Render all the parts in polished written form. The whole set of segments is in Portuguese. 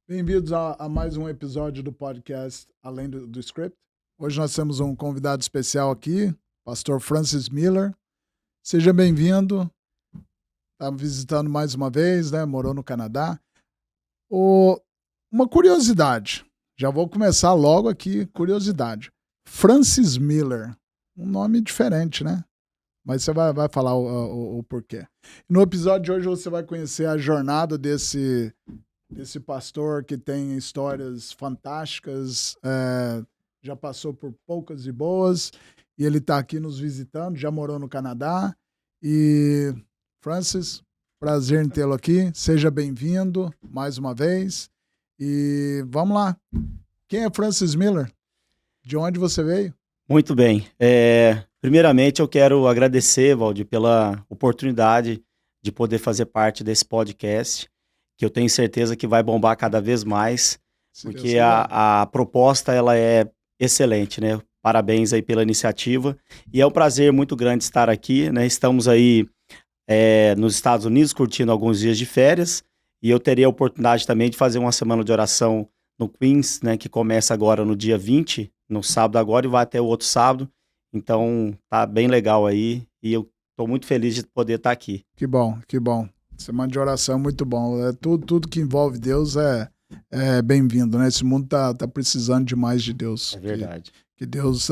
Bem-vindos a mais um episódio do podcast Além do Script. Hoje nós temos um convidado especial aqui, pastor Francis Miller. Seja bem-vindo. Está visitando mais uma vez, né? Morou no Canadá. Uma curiosidade. Já vou começar logo aqui, curiosidade. Francis Miller. Um nome diferente, né? Mas você vai falar o porquê. No episódio de hoje você vai conhecer a jornada desse pastor que tem histórias fantásticas, já passou por poucas e boas, e ele está aqui nos visitando, já morou no Canadá. E, Francis, prazer em tê-lo aqui. Seja bem-vindo mais uma vez. E vamos lá. Quem é Francis Miller? De onde você veio? Muito bem. Primeiramente, eu quero agradecer, Valdir, pela oportunidade de poder fazer parte desse podcast, que eu tenho certeza que vai bombar cada vez mais, porque a proposta ela é excelente, né? Parabéns aí pela iniciativa. E é um prazer muito grande estar aqui, né? Estamos aí nos Estados Unidos curtindo alguns dias de férias, e eu terei a oportunidade também de fazer uma semana de oração no Queens, né? Que começa agora no dia 20, no sábado agora, e vai até o outro sábado. Então, tá bem legal aí, e eu tô muito feliz de poder estar aqui. Que bom, que bom. Semana de oração é muito bom. Tudo que envolve Deus é bem-vindo, né? Esse mundo tá precisando demais de Deus. É verdade. Que Deus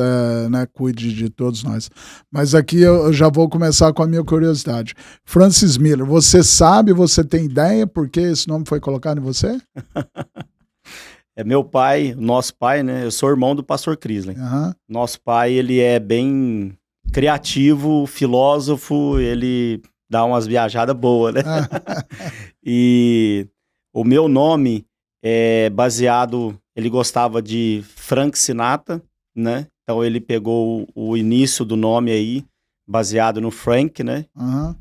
cuide de todos nós. Mas aqui eu já vou começar com a minha curiosidade. Francis Miller, você tem ideia por que esse nome foi colocado em você? É meu pai, nosso pai, né? Eu sou irmão do pastor Crisley. Uhum. Nosso pai, ele é bem criativo, filósofo, ele dá umas viajadas boas, né? E o meu nome é baseado, ele gostava de Frank Sinatra, né? Então ele pegou o início do nome aí, baseado no Frank, né? Uhum.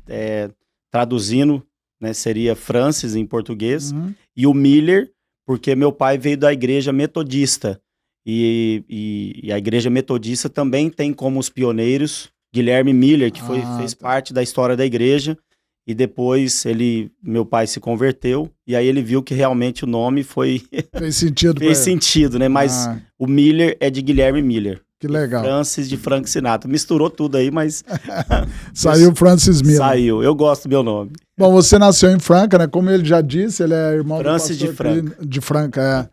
Traduzindo, né, seria Francis em português. Uhum. E o Miller, porque meu pai veio da igreja metodista. E a igreja metodista também tem como os pioneiros Guilherme Miller, que fez parte da história da igreja. E depois meu pai se converteu, e aí ele viu que realmente o nome fez sentido. Fez sentido, né? Mas o Miller é de Guilherme Miller. Que legal. Francis de Frank Sinatra. Misturou tudo aí, mas... Saiu Francis Miller. Saiu. Eu gosto do meu nome. Bom, você nasceu em Franca, né? Como ele já disse, ele é irmão Francis do pastor de Franca,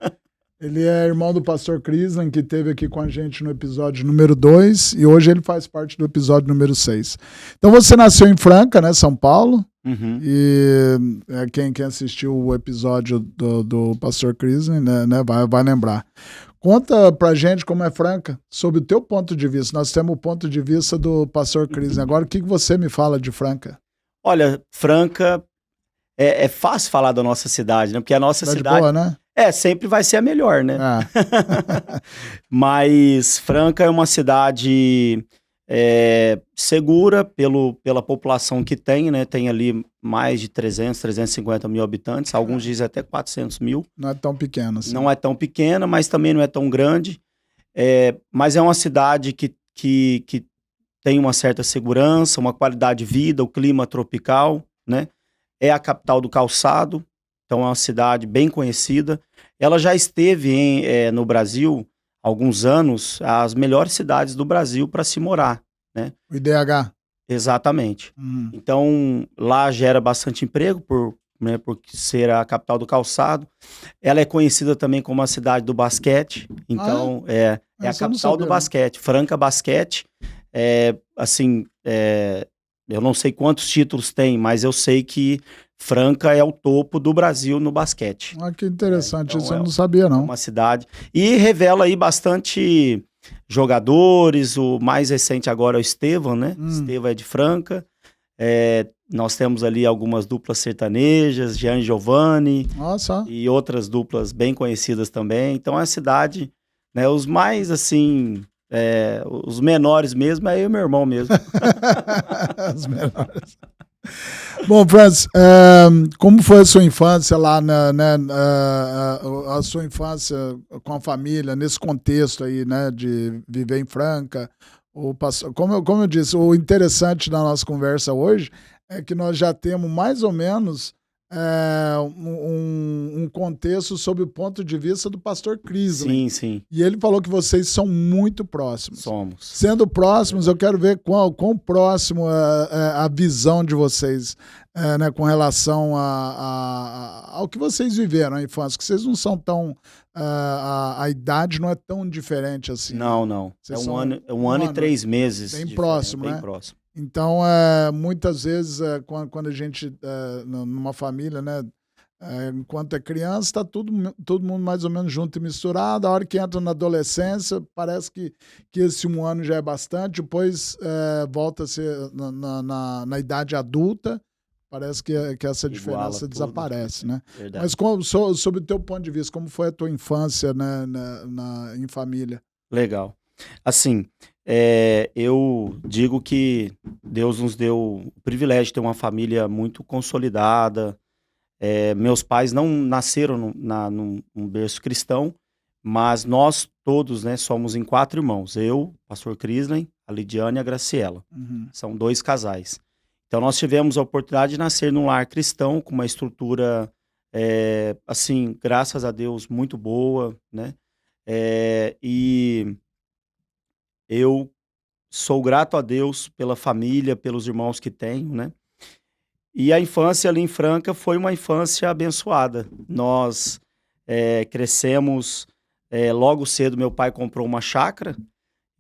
Ele é irmão do pastor Crisley, que esteve aqui com a gente no episódio número 2, e hoje ele faz parte do episódio número 6. Então você nasceu em Franca, né, São Paulo, Uhum. E quem assistiu o episódio do pastor Crisley, né, vai lembrar. Conta pra gente como é Franca, sob o teu ponto de vista. Nós temos o ponto de vista do pastor Crisley. Agora, o que você me fala de Franca? Olha, Franca, é fácil falar da nossa cidade, né? Porque a nossa cidade... boa, né? Sempre vai ser a melhor, né? Mas Franca é uma cidade segura pela população que tem, né? Tem ali mais de 350 mil habitantes, alguns dizem até 400 mil. Não é tão pequena assim. Não é tão pequena, mas também não é tão grande. Mas é uma cidade que tem uma certa segurança, uma qualidade de vida, o clima tropical, né? É a capital do calçado, então é uma cidade bem conhecida. Ela já esteve no Brasil há alguns anos, as melhores cidades do Brasil para se morar, né? O IDH. Exatamente. Então, lá gera bastante emprego por ser a capital do calçado. Ela é conhecida também como a cidade do basquete. Então, é a capital do basquete. Franca Basquete. Eu não sei quantos títulos tem, mas eu sei que Franca é o topo do Brasil no basquete. Que interessante, então isso eu não sabia, não. É uma cidade. E revela aí bastante jogadores, o mais recente agora é o Estevão, né? Estevão é de Franca. Nós temos ali algumas duplas sertanejas, Jean Giovanni. Nossa. E outras duplas bem conhecidas também. Então é a cidade, né? Os mais, assim... os menores mesmo, é eu e meu irmão mesmo. Os menores. Bom, Francis, como foi a sua infância lá, a sua infância com a família, nesse contexto aí, né, de viver em Franca? Como eu disse, o interessante da nossa conversa hoje é que nós já temos mais ou menos um contexto sob o ponto de vista do pastor Crisley. Sim, sim. E ele falou que vocês são muito próximos. Somos. Sendo próximos, eu quero ver quão próximo é a visão de vocês, né, com relação ao que vocês viveram na infância, que vocês não são tão... a idade não é tão diferente assim. Não, não. Vocês É são um ano e 3 meses. Bem próximo, bem né? próximo. Então, muitas vezes, quando a gente, numa família, né, enquanto é criança, está todo mundo mais ou menos junto e misturado. A hora que entra na adolescência, parece que esse 1 ano já é bastante, depois volta a ser na idade adulta, parece que essa diferença desaparece, né? Verdade. Mas sob o teu ponto de vista, como foi a tua infância, né, em família? Legal. Assim, eu digo que Deus nos deu o privilégio de ter uma família muito consolidada. Meus pais não nasceram num berço cristão, mas nós todos, né, somos em 4 irmãos. Eu, pastor Crisley, a Lidiane e a Graciela. Uhum. São 2 casais. Então nós tivemos a oportunidade de nascer num lar cristão, com uma estrutura, assim, graças a Deus, muito boa, né? E eu sou grato a Deus pela família, pelos irmãos que tenho, né? E a infância ali em Franca foi uma infância abençoada. Nós crescemos, logo cedo meu pai comprou uma chácara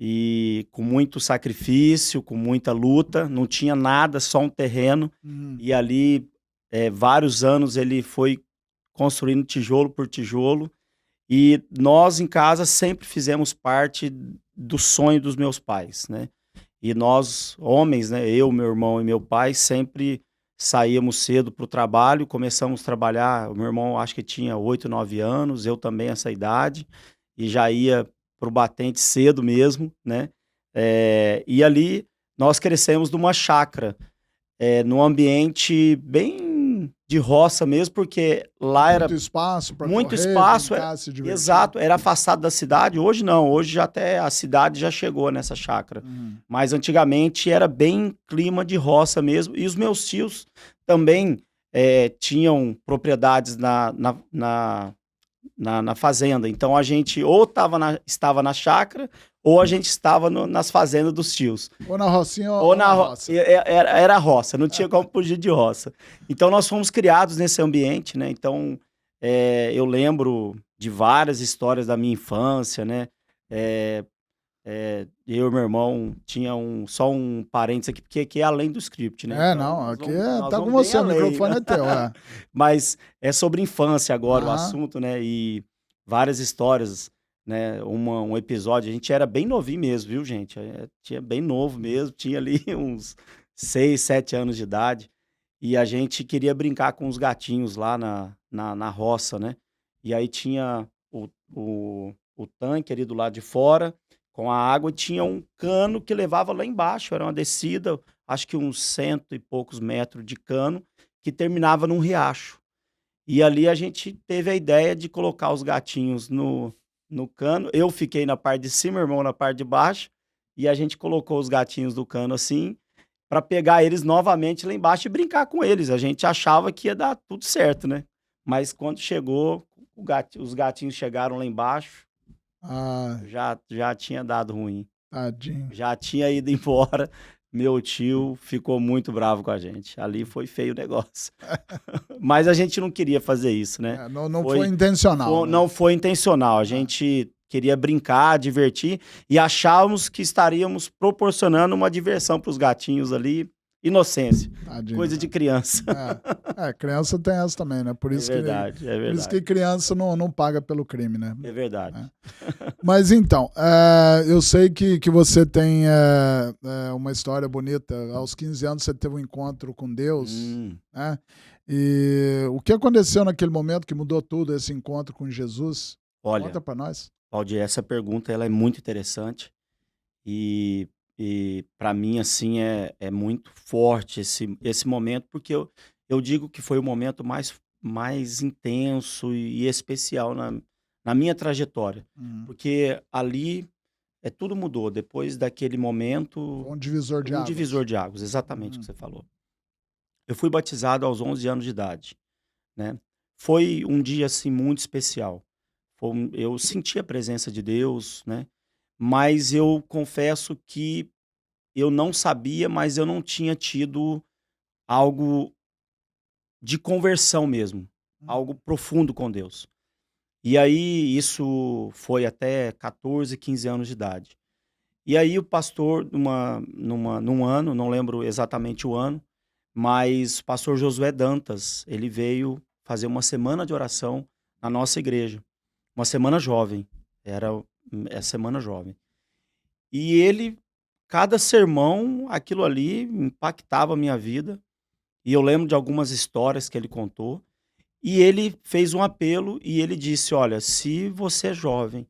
e com muito sacrifício, com muita luta, não tinha nada, só um terreno. E ali, vários anos ele foi construindo tijolo por tijolo. E nós em casa sempre fizemos parte do sonho dos meus pais, né? E nós, homens, né? Eu, meu irmão e meu pai, sempre saíamos cedo para o trabalho, começamos a trabalhar. O meu irmão acho que tinha 8, 9 anos, eu também essa idade, e já ia para o batente cedo mesmo, né? E ali nós crescemos numa chácara, num ambiente bem de roça mesmo, porque lá era muito espaço para muito correr, espaço, brincar, se divertir. exato, era afastado da cidade. Hoje não, hoje já até a cidade já chegou nessa chácara. Mas antigamente era bem clima de roça mesmo. E os meus tios também tinham propriedades na fazenda. Então a gente ou estava na chácara ou a gente estava nas fazendas dos tios. Ou na rocinha ou na roça. Era roça, não tinha como fugir de roça. Então nós fomos criados nesse ambiente, né? Então eu lembro de várias histórias da minha infância, né? Eu e meu irmão tinha só um parênteses aqui, porque aqui é além do script, né? Então, aqui nós tá com vamos você, bem o além. microfone é teu. Mas é sobre infância agora o assunto, né? E várias histórias, né? Um episódio, a gente era bem novinho mesmo, viu, gente? Tinha bem novo mesmo, tinha ali uns 6, 7 anos de idade. E a gente queria brincar com os gatinhos lá na roça, né? E aí tinha o tanque ali do lado de fora, com a água, tinha um cano que levava lá embaixo, era uma descida, acho que uns 100 e poucos metros de cano, que terminava num riacho. E ali a gente teve a ideia de colocar os gatinhos no cano. Eu fiquei na parte de cima, meu irmão na parte de baixo, e a gente colocou os gatinhos do cano assim, para pegar eles novamente lá embaixo e brincar com eles. A gente achava que ia dar tudo certo, né? Mas quando chegou, os gatinhos chegaram lá embaixo, já tinha dado ruim. Tadinho. Já tinha ido embora. Meu tio ficou muito bravo com a gente. Ali foi feio o negócio. Mas a gente não queria fazer isso, né? Não foi intencional. Né? Não foi intencional. A gente queria brincar, divertir, e achávamos que estaríamos proporcionando uma diversão para os gatinhos ali. Inocência. Tadinho, coisa de criança. Criança tem essa também, né? Por isso verdade. Por isso que criança não paga pelo crime, né? É verdade. Mas então, eu sei que você tem uma história bonita. Aos 15 anos você teve um encontro com Deus, né? E o que aconteceu naquele momento que mudou tudo, esse encontro com Jesus? Olha, conta pra nós. Valdir, essa pergunta ela é muito interessante e para mim, assim, é muito forte esse momento, porque eu digo que foi o momento mais intenso e especial na minha trajetória. Porque ali tudo mudou. Depois daquele momento... Um divisor de águas. Um divisor de águas, exatamente o que você falou. Eu fui batizado aos 11 anos de idade. né? Foi um dia, assim, muito especial. Eu senti a presença de Deus, né? Mas eu confesso que eu não sabia, mas eu não tinha tido algo de conversão mesmo, Hum. algo profundo com Deus. E aí isso foi até 14, 15 anos de idade. E aí o pastor, num ano, não lembro exatamente o ano, mas o pastor Josué Dantas, ele veio fazer uma semana de oração na nossa igreja, uma semana jovem, era a semana jovem. E ele, cada sermão, aquilo ali impactava a minha vida, e eu lembro de algumas histórias que ele contou, e ele fez um apelo e ele disse: "Olha, se você é jovem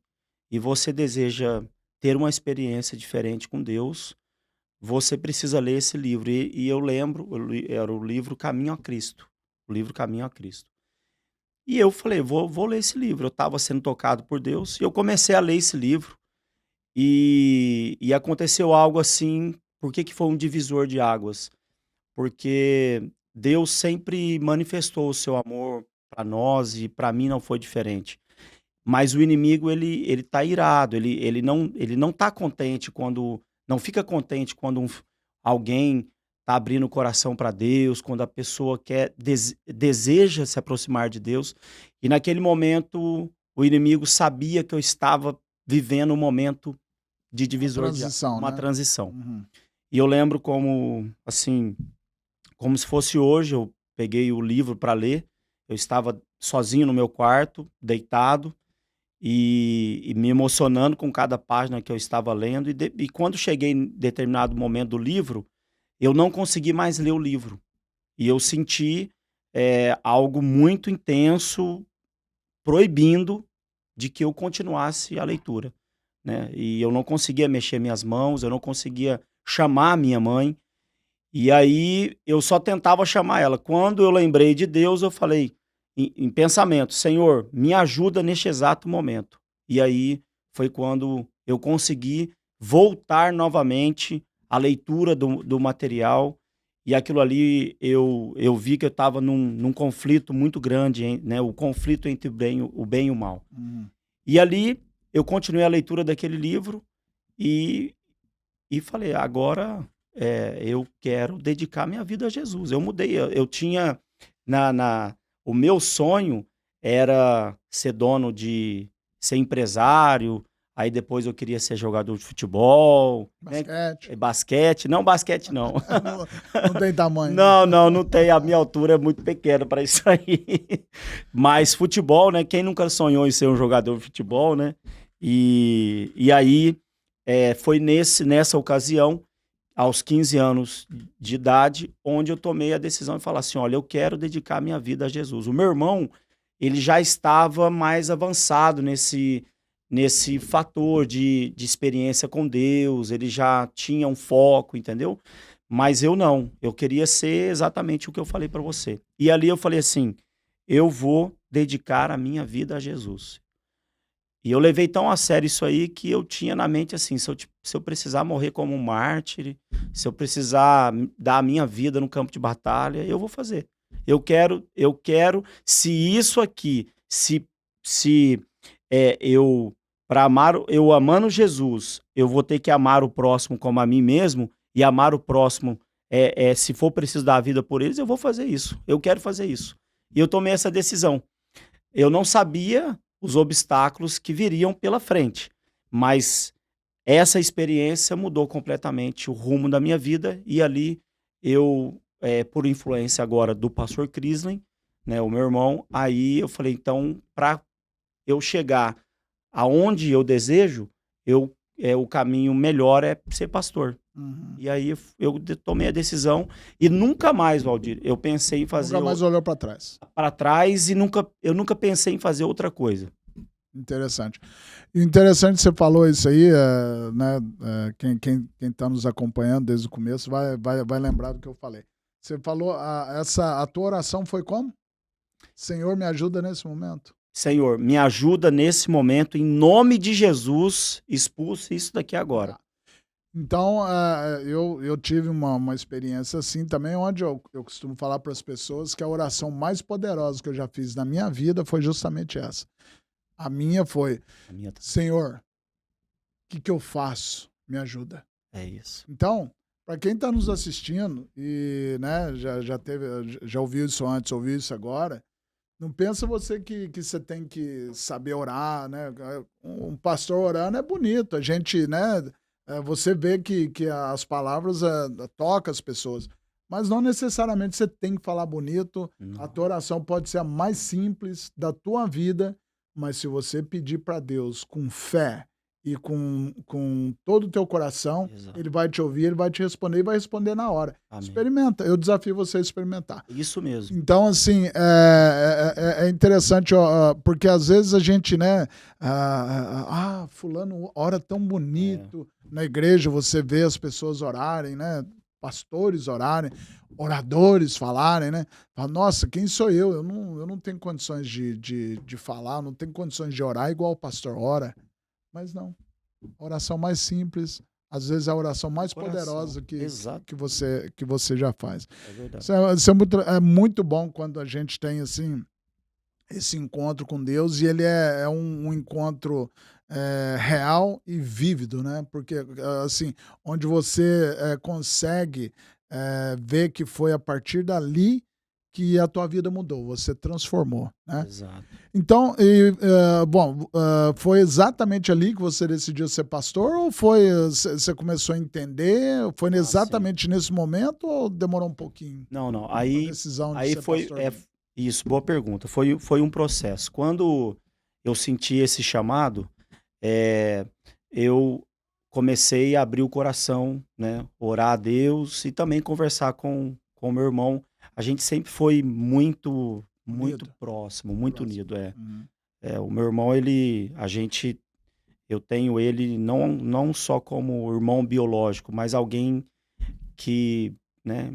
e você deseja ter uma experiência diferente com Deus, você precisa ler esse livro". E eu lembro, era o livro Caminho a Cristo, o livro Caminho a Cristo. E eu falei: "Vou ler esse livro". Eu estava sendo tocado por Deus e eu comecei a ler esse livro, e aconteceu algo assim. Por que que foi um divisor de águas? Porque Deus sempre manifestou o seu amor para nós e para mim não foi diferente. Mas o inimigo ele tá irado, ele não tá contente quando não fica contente quando alguém tá abrindo o coração para Deus, quando a pessoa deseja se aproximar de Deus. E naquele momento o inimigo sabia que eu estava vivendo um momento de Uma divisor de transição, uma né? transição. Uhum. E eu lembro como, assim, como se fosse hoje, eu peguei o livro para ler, eu estava sozinho no meu quarto, deitado, e me emocionando com cada página que eu estava lendo, e quando cheguei em determinado momento do livro, eu não consegui mais ler o livro. E eu senti, algo muito intenso proibindo de que eu continuasse a leitura, né. E eu não conseguia mexer minhas mãos, eu não conseguia chamar a minha mãe, e aí eu só tentava chamar ela. Quando eu lembrei de Deus, eu falei em pensamento: "Senhor, me ajuda neste exato momento". E aí foi quando eu consegui voltar novamente à leitura do material, e aquilo ali eu vi que eu estava num conflito muito grande, né, o conflito entre o bem e o mal. Uhum. E ali eu continuei a leitura daquele livro, e falei: "Agora, eu quero dedicar minha vida a Jesus". Eu mudei, eu tinha na o meu sonho era ser dono de ser empresário, aí depois eu queria ser jogador de futebol, né, Basquete. basquete. Não, basquete não. Não, não tem tamanho, né? Não, não, não tem, a minha altura é muito pequena para isso aí. Mas futebol, né, quem nunca sonhou em ser um jogador de futebol, né. E aí, foi nessa ocasião, aos 15 anos de idade, onde eu tomei a decisão de falar assim: "Olha, eu quero dedicar minha vida a Jesus". O meu irmão, ele já estava mais avançado nesse fator de experiência com Deus, ele já tinha um foco, entendeu? Mas eu não, eu queria ser exatamente o que eu falei para você. E ali eu falei assim: "Eu vou dedicar a minha vida a Jesus". E eu levei tão a sério isso aí que eu tinha na mente assim: se eu precisar morrer como um mártir, se eu precisar dar a minha vida no campo de batalha, eu vou fazer. Eu quero, se isso aqui, se eu para amar, eu amando Jesus, eu vou ter que amar o próximo como a mim mesmo, e amar o próximo, se for preciso dar a vida por eles, eu vou fazer isso. Eu quero fazer isso. E eu tomei essa decisão. Eu não sabia os obstáculos que viriam pela frente, mas essa experiência mudou completamente o rumo da minha vida, e ali eu, por influência agora do pastor Crislin, né, o meu irmão, aí eu falei: "Então, para eu chegar aonde eu desejo, o caminho melhor é ser pastor". Uhum. E aí tomei a decisão, e nunca mais, Valdir, eu pensei em Nunca fazer mais olhou para trás. para trás, e eu nunca pensei em fazer outra coisa. Interessante. E interessante, você falou isso aí, né? Quem tá nos acompanhando desde o começo vai lembrar do que eu falei. Você falou, a tua oração foi como? Senhor, me ajuda nesse momento. Senhor, me ajuda nesse momento, em nome de Jesus, expulse isso daqui agora. Tá. Então, eu tive uma experiência assim também, onde eu costumo falar para as pessoas que a oração mais poderosa que eu já fiz na minha vida foi justamente essa. A minha foi, A minha Senhor, o que eu faço? Me ajuda. é isso. Então, para quem está nos assistindo e né, já ouviu isso antes, ouviu isso agora, não pensa você que você tem que saber orar, né? Um pastor orando é bonito, a gente, né? Você vê que as palavras tocam as pessoas, mas não necessariamente você tem que falar bonito. Não. A tua oração pode ser a mais simples da tua vida, mas se você pedir para Deus com fé e com todo o teu coração, Exato. ele vai te ouvir, ele vai te responder e vai responder na hora. Amém. Experimenta, eu desafio você a experimentar. Isso mesmo. Então, assim, é interessante, ó, porque às vezes a gente, né, fulano ora tão bonito. Na igreja você vê as pessoas orarem, né, pastores orarem, oradores falarem, né, fala, nossa, quem sou eu? Eu não tenho condições de falar, não tenho condições de orar igual o pastor ora. Mas não, a oração mais simples, às vezes é a oração mais poderosa que você já faz. É verdade. Isso é muito bom quando a gente tem assim, esse encontro com Deus, e ele é um encontro real e vívido, né? Porque assim, onde você consegue ver que foi a partir dali que a tua vida mudou, você transformou, né? Exato. Então, foi exatamente ali que você decidiu ser pastor, ou você começou a entender? Foi exatamente nesse momento ou demorou um pouquinho? Não. A decisão de ser Foi pastor? isso, boa pergunta. Foi um processo. Quando eu senti esse chamado, eu comecei a abrir o coração, né? Orar a Deus e também conversar com o meu irmão. A gente sempre foi muito Unido. próximo, muito Próximo. unido. Uhum. O meu irmão, eu tenho ele não só como irmão biológico, mas alguém que, né,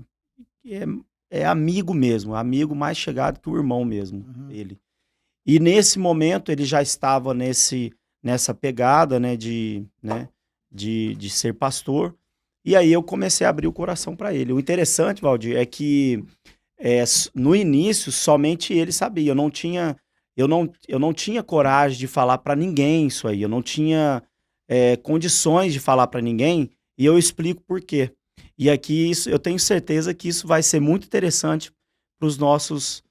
é amigo mesmo, amigo mais chegado que o irmão mesmo, ele. E nesse momento ele já estava nessa pegada, né, de ser pastor. E aí eu comecei a abrir o coração para ele. O interessante, Valdir, é que no início somente ele sabia. Eu não tinha coragem de falar para ninguém isso aí. Eu não tinha condições de falar para ninguém. E eu explico por quê. E aqui eu tenho certeza que isso vai ser muito interessante para os nossos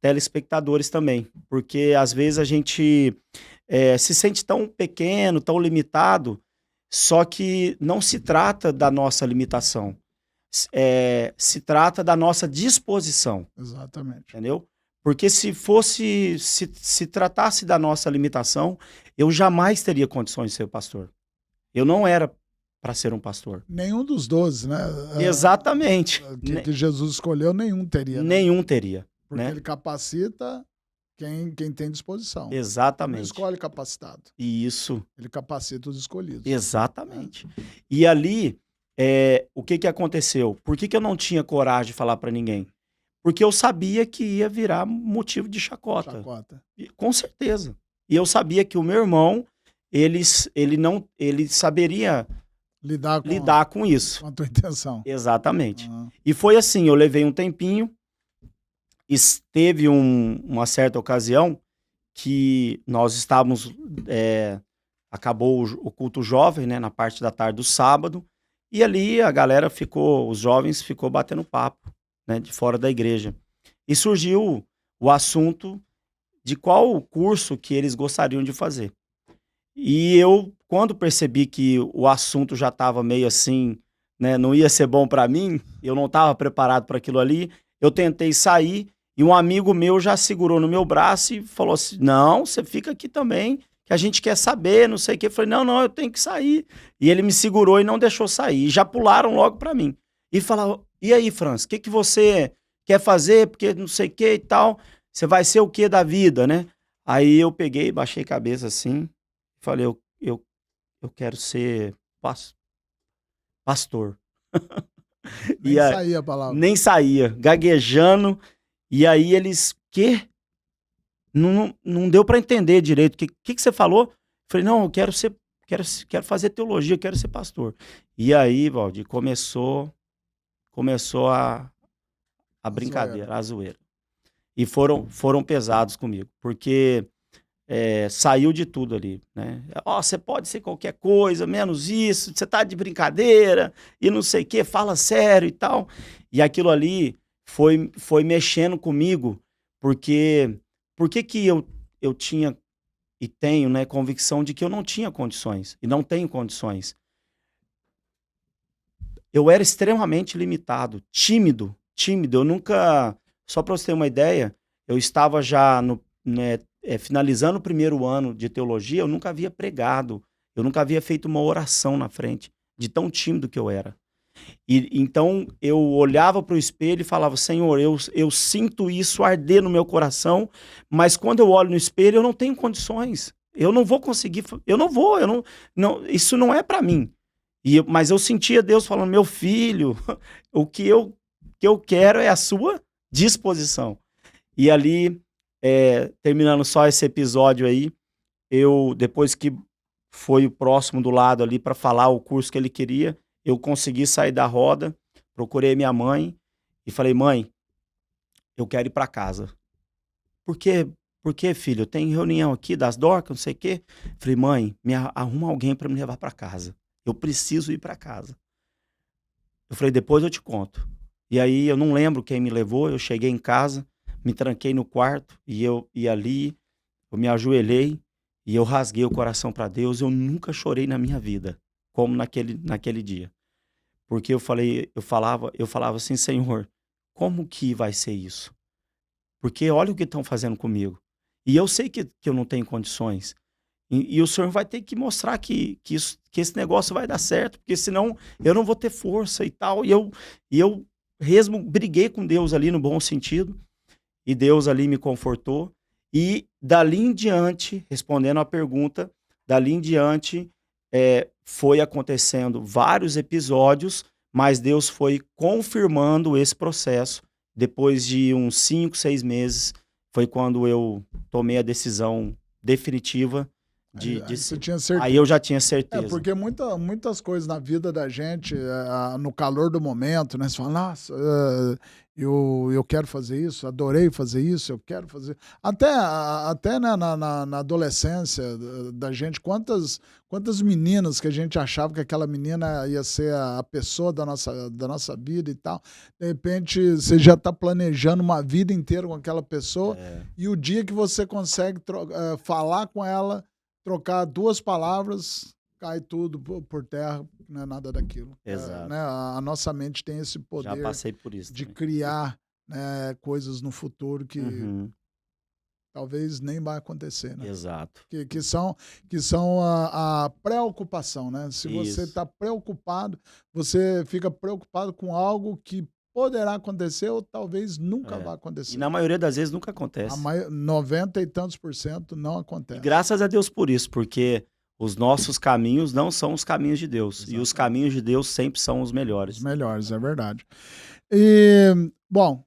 telespectadores também. Porque às vezes a gente se sente tão pequeno, tão limitado. Só que não se trata da nossa limitação, se trata da nossa disposição. Exatamente. Entendeu? Porque se tratasse da nossa limitação, eu jamais teria condições de ser pastor. Eu não era para ser um pastor. Nenhum dos 12, né? Exatamente. Que Jesus escolheu, nenhum teria. Né? Nenhum teria. Porque né? ele capacita quem tem disposição. Exatamente. Ele não escolhe capacitado. Isso. Ele capacita os escolhidos. Exatamente. E ali, o que aconteceu? Por que eu não tinha coragem de falar para ninguém? Porque eu sabia que ia virar motivo de chacota. Com certeza. E eu sabia que o meu irmão, ele saberia lidar com isso. Com a tua intenção. Exatamente. E foi assim, eu levei um tempinho. Teve uma certa ocasião que nós estávamos, acabou o culto jovem, né, na parte da tarde do sábado, e ali a galera os jovens ficou batendo papo, né, de fora da igreja. E surgiu o assunto de qual curso que eles gostariam de fazer. E eu, quando percebi que o assunto já estava meio assim, né, não ia ser bom para mim, eu não estava preparado para aquilo ali, eu tentei sair. E um amigo meu já segurou no meu braço e falou assim, não, você fica aqui também, que a gente quer saber, não sei o quê. Eu falei, não, eu tenho que sair. E ele me segurou e não deixou sair. E já pularam logo pra mim. E falaram, e aí, Franz, o que você quer fazer? Porque não sei o quê e tal. Você vai ser o quê da vida, né? Aí eu peguei, baixei a cabeça assim, falei, eu quero ser pastor. Nem saía a palavra. Nem saía, gaguejando. E aí eles, Não deu para entender direito. O que você falou? Eu falei, não, eu quero quero fazer teologia, quero ser pastor. E aí, Valdir, começou a brincadeira, a zoeira. E foram pesados comigo, porque saiu de tudo ali, né? Você pode ser qualquer coisa, menos isso, você tá de brincadeira, e não sei o quê, fala sério e tal. E aquilo ali foi mexendo comigo, porque que eu tinha e tenho, né, convicção de que eu não tinha condições, e não tenho condições. Eu era extremamente limitado, tímido. Eu nunca, só para você ter uma ideia, eu estava já finalizando o primeiro ano de teologia, eu nunca havia pregado, eu nunca havia feito uma oração na frente, de tão tímido que eu era. E então eu olhava para o espelho e falava: Senhor, eu sinto isso arder no meu coração, mas quando eu olho no espelho eu não tenho condições. Eu não vou conseguir, isso não é para mim. Mas eu sentia Deus falando: meu filho, o que eu quero é a sua disposição. E ali, terminando só esse episódio aí, depois que foi o próximo do lado ali para falar o curso que ele queria, eu consegui sair da roda, procurei minha mãe e falei: mãe, eu quero ir para casa. Por quê, filho? Tem reunião aqui das Dorcas, não sei o quê. Falei: mãe, arruma alguém para me levar para casa. Eu preciso ir para casa. Eu falei: depois eu te conto. E aí eu não lembro quem me levou, eu cheguei em casa, me tranquei no quarto e ali eu me ajoelhei e eu rasguei o coração para Deus. Eu nunca chorei na minha vida, como naquele dia. Porque eu falava assim: Senhor, como que vai ser isso? Porque olha o que estão fazendo comigo. E eu sei que eu não tenho condições. E o Senhor vai ter que mostrar que esse negócio vai dar certo, porque senão eu não vou ter força e tal. E eu briguei com Deus ali no bom sentido, e Deus ali me confortou. E dali em diante, respondendo a pergunta, dali em diante foi acontecendo vários episódios, mas Deus foi confirmando esse processo. Depois de uns 5, 6 meses, foi quando eu tomei a decisão definitiva de você tinha certeza. Aí eu já tinha certeza. Porque muitas coisas na vida da gente, no calor do momento, né? Você fala: nossa, eu quero fazer isso, adorei fazer isso, eu quero fazer. Até na adolescência da gente, quantas meninas que a gente achava que aquela menina ia ser a pessoa da nossa vida e tal. De repente, você já está planejando uma vida inteira com aquela pessoa, e o dia que você consegue falar com ela, trocar 2 palavras, cai tudo por terra, não é nada daquilo. Exato. A nossa mente tem esse poder. Já passei por isso de também. Criar, né, coisas no futuro que talvez nem vai acontecer, né? Exato. Que são a preocupação, né? Se você está preocupado, você fica preocupado com algo que poderá acontecer ou talvez nunca vai acontecer. E na maioria das vezes nunca acontece. 90 e tantos % não acontece. E graças a Deus por isso, porque os nossos caminhos não são os caminhos de Deus. Exatamente. E os caminhos de Deus sempre são os melhores. Os melhores, é verdade. E, bom,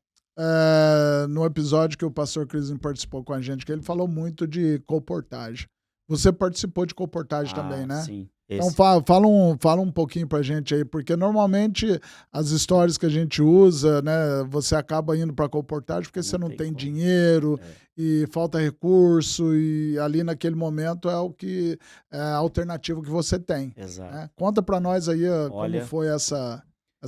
no episódio que o pastor Crislin participou com a gente, que ele falou muito de colportagem. Você participou de colportagem também, né? Sim. Então fala um pouquinho pra gente aí, porque normalmente as histórias que a gente usa, né, você acaba indo pra colportagem porque você não tem dinheiro e falta recurso, e ali naquele momento é a alternativa que você tem. Exato. Né? Conta pra nós aí como foi essa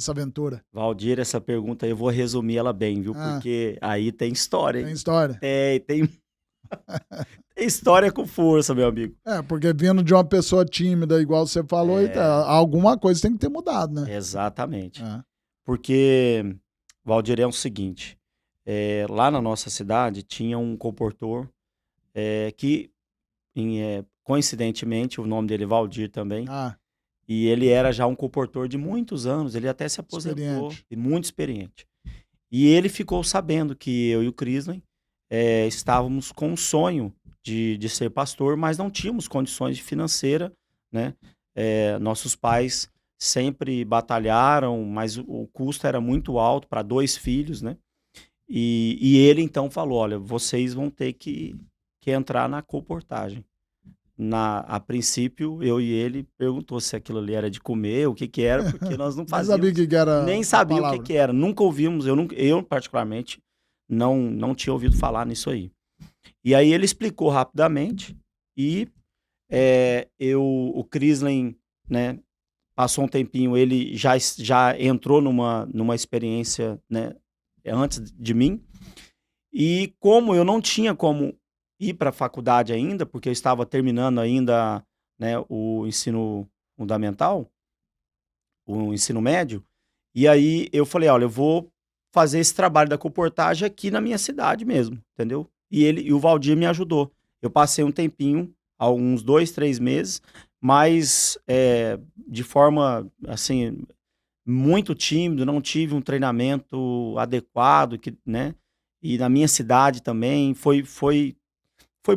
aventura. Valdir, essa pergunta eu vou resumir ela bem, viu? Porque aí tem história. Hein? Tem história. Tem história com força, meu amigo. Porque vindo de uma pessoa tímida, igual você falou, alguma coisa tem que ter mudado, né? Exatamente. Porque, Valdir, é o seguinte, lá na nossa cidade tinha um comportor que, coincidentemente, o nome dele é Valdir também, e ele era já um comportor de muitos anos, ele até se aposentou, e muito experiente. E ele ficou sabendo que eu e o Crislin estávamos com um sonho de ser pastor, mas não tínhamos condições financeiras, né? Nossos pais sempre batalharam, mas o custo era muito alto para 2 filhos, né? E ele então falou: olha, vocês vão ter que entrar na colportagem. a princípio, eu e ele perguntou se aquilo ali era de comer, o que que era, porque nós não fazíamos, Nem sabia o que era nem a sabia o que palavra. que era, nunca ouvimos, eu particularmente, não tinha ouvido falar nisso aí. E aí ele explicou rapidamente e o Crislen, né, passou um tempinho, ele já entrou numa experiência, né, antes de mim, e como eu não tinha como ir para a faculdade ainda, porque eu estava terminando ainda, né, o ensino fundamental, o ensino médio, e aí eu falei, olha, eu vou fazer esse trabalho da comportagem aqui na minha cidade mesmo, entendeu? E o Valdir me ajudou. Eu passei um tempinho, uns 2, 3 meses, mas de forma, assim, muito tímido, não tive um treinamento adequado, né? E na minha cidade também foi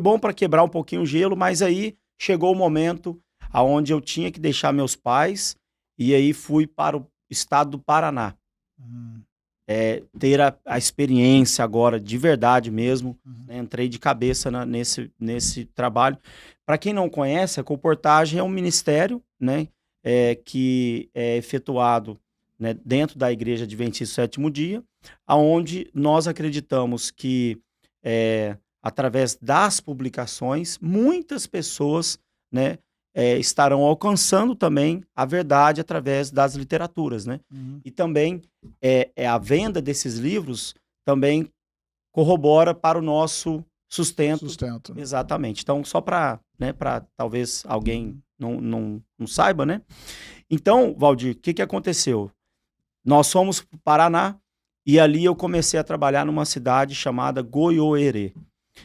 bom para quebrar um pouquinho o gelo, mas aí chegou o momento aonde eu tinha que deixar meus pais e aí fui para o estado do Paraná. Hum, Ter a experiência agora de verdade mesmo, uhum. né? Entrei de cabeça nesse trabalho. Para quem não conhece, a comportagem é um ministério, né? Que é efetuado, né, dentro da Igreja Adventista do Sétimo Dia, aonde nós acreditamos que através das publicações, muitas pessoas, né, estarão alcançando também a verdade através das literaturas, né? Uhum. E também a venda desses livros também corrobora para o nosso sustento. Sustento. Né? Exatamente. Então, só para, né, para talvez alguém não saiba, né? Então, Valdir, o que aconteceu? Nós fomos para o Paraná e ali eu comecei a trabalhar numa cidade chamada Goiôerê.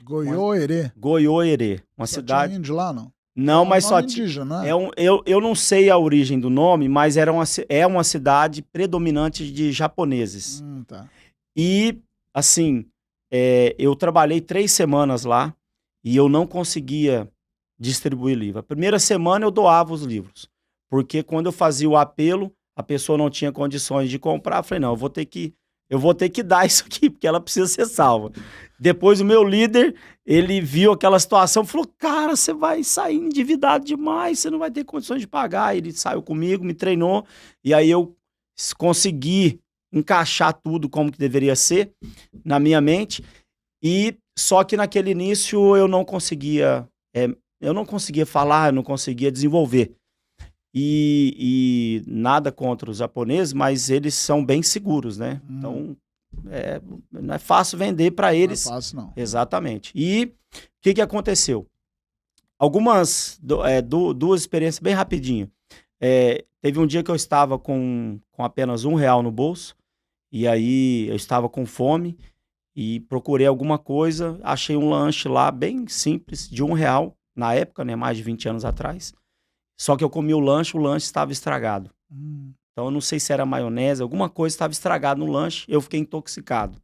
Goiôerê. Goiôerê, uma Só cidade... tinha índio lá, não? Não, É um mas só nome indígena, né? eu não sei a origem do nome, mas é uma cidade predominante de japoneses. Tá. E, assim, eu trabalhei 3 semanas lá e eu não conseguia distribuir livro. A primeira semana eu doava os livros, porque quando eu fazia o apelo, a pessoa não tinha condições de comprar. Eu falei, não, eu vou ter que dar isso aqui, porque ela precisa ser salva. Depois o meu líder, ele viu aquela situação, falou, cara, você vai sair endividado demais, você não vai ter condições de pagar. Ele saiu comigo, me treinou, e aí eu consegui encaixar tudo como que deveria ser na minha mente, e só que naquele início eu não conseguia falar, eu não conseguia desenvolver. E nada contra os japoneses, mas eles são bem seguros, né? Então, não é fácil vender para eles. Não é fácil, não. Exatamente. E o que aconteceu? Duas experiências bem rapidinho. Teve um dia que eu estava com apenas R$1 no bolso, e aí eu estava com fome, e procurei alguma coisa, achei um lanche lá bem simples, de R$1, na época, né? Mais de 20 anos atrás. Só que eu comi o lanche estava estragado. Então eu não sei se era maionese, alguma coisa estava estragada no lanche, eu fiquei intoxicado,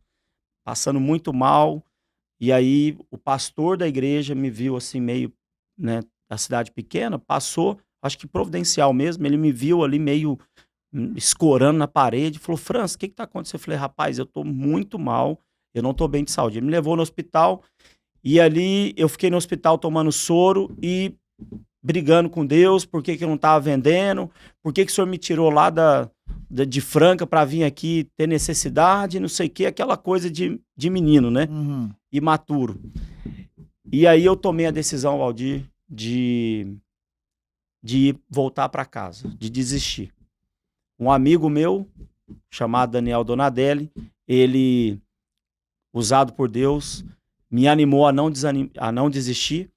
passando muito mal. E aí o pastor da igreja me viu assim meio, né, da cidade pequena, passou, acho que providencial mesmo, ele me viu ali meio escorando na parede, falou, Franz, o que tá acontecendo? Eu falei, rapaz, eu tô muito mal, eu não tô bem de saúde. Ele me levou no hospital e ali eu fiquei no hospital tomando soro e brigando com Deus, por que eu não estava vendendo, por que o senhor me tirou lá de Franca para vir aqui ter necessidade, não sei o que, aquela coisa de menino, né? Imaturo. E aí eu tomei a decisão, Valdir, de voltar para casa, de desistir. Um amigo meu, chamado Daniel Donadelli, ele, usado por Deus, me animou a não desistir.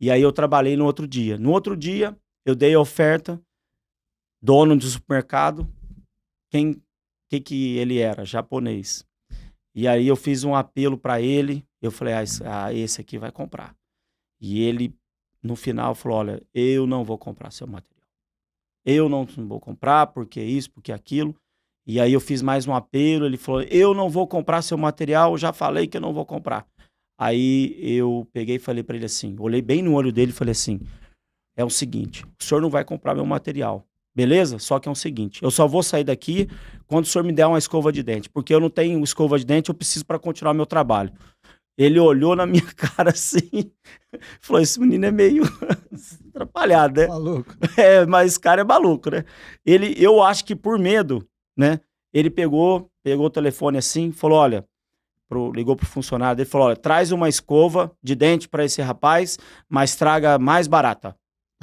E aí eu trabalhei no outro dia. No outro dia, eu dei a oferta, dono de supermercado, que ele era? Japonês. E aí eu fiz um apelo para ele, eu falei, esse aqui vai comprar. E ele, no final, falou, olha, eu não vou comprar seu material. Eu não vou comprar, porque isso, porque aquilo. E aí eu fiz mais um apelo, ele falou, eu não vou comprar seu material, eu já falei que eu não vou comprar. Aí eu peguei e falei para ele assim, olhei bem no olho dele e falei assim, é o seguinte, o senhor não vai comprar meu material, beleza? Só que é o seguinte, eu só vou sair daqui quando o senhor me der uma escova de dente, porque eu não tenho escova de dente, eu preciso para continuar meu trabalho. Ele olhou na minha cara assim, falou, esse menino é meio atrapalhado, né? Maluco. Mas esse cara é maluco, né? Eu acho que por medo, né? Ele pegou o telefone assim, falou, olha, ligou pro funcionário dele, falou, olha, traz uma escova de dente para esse rapaz, mas traga mais barata.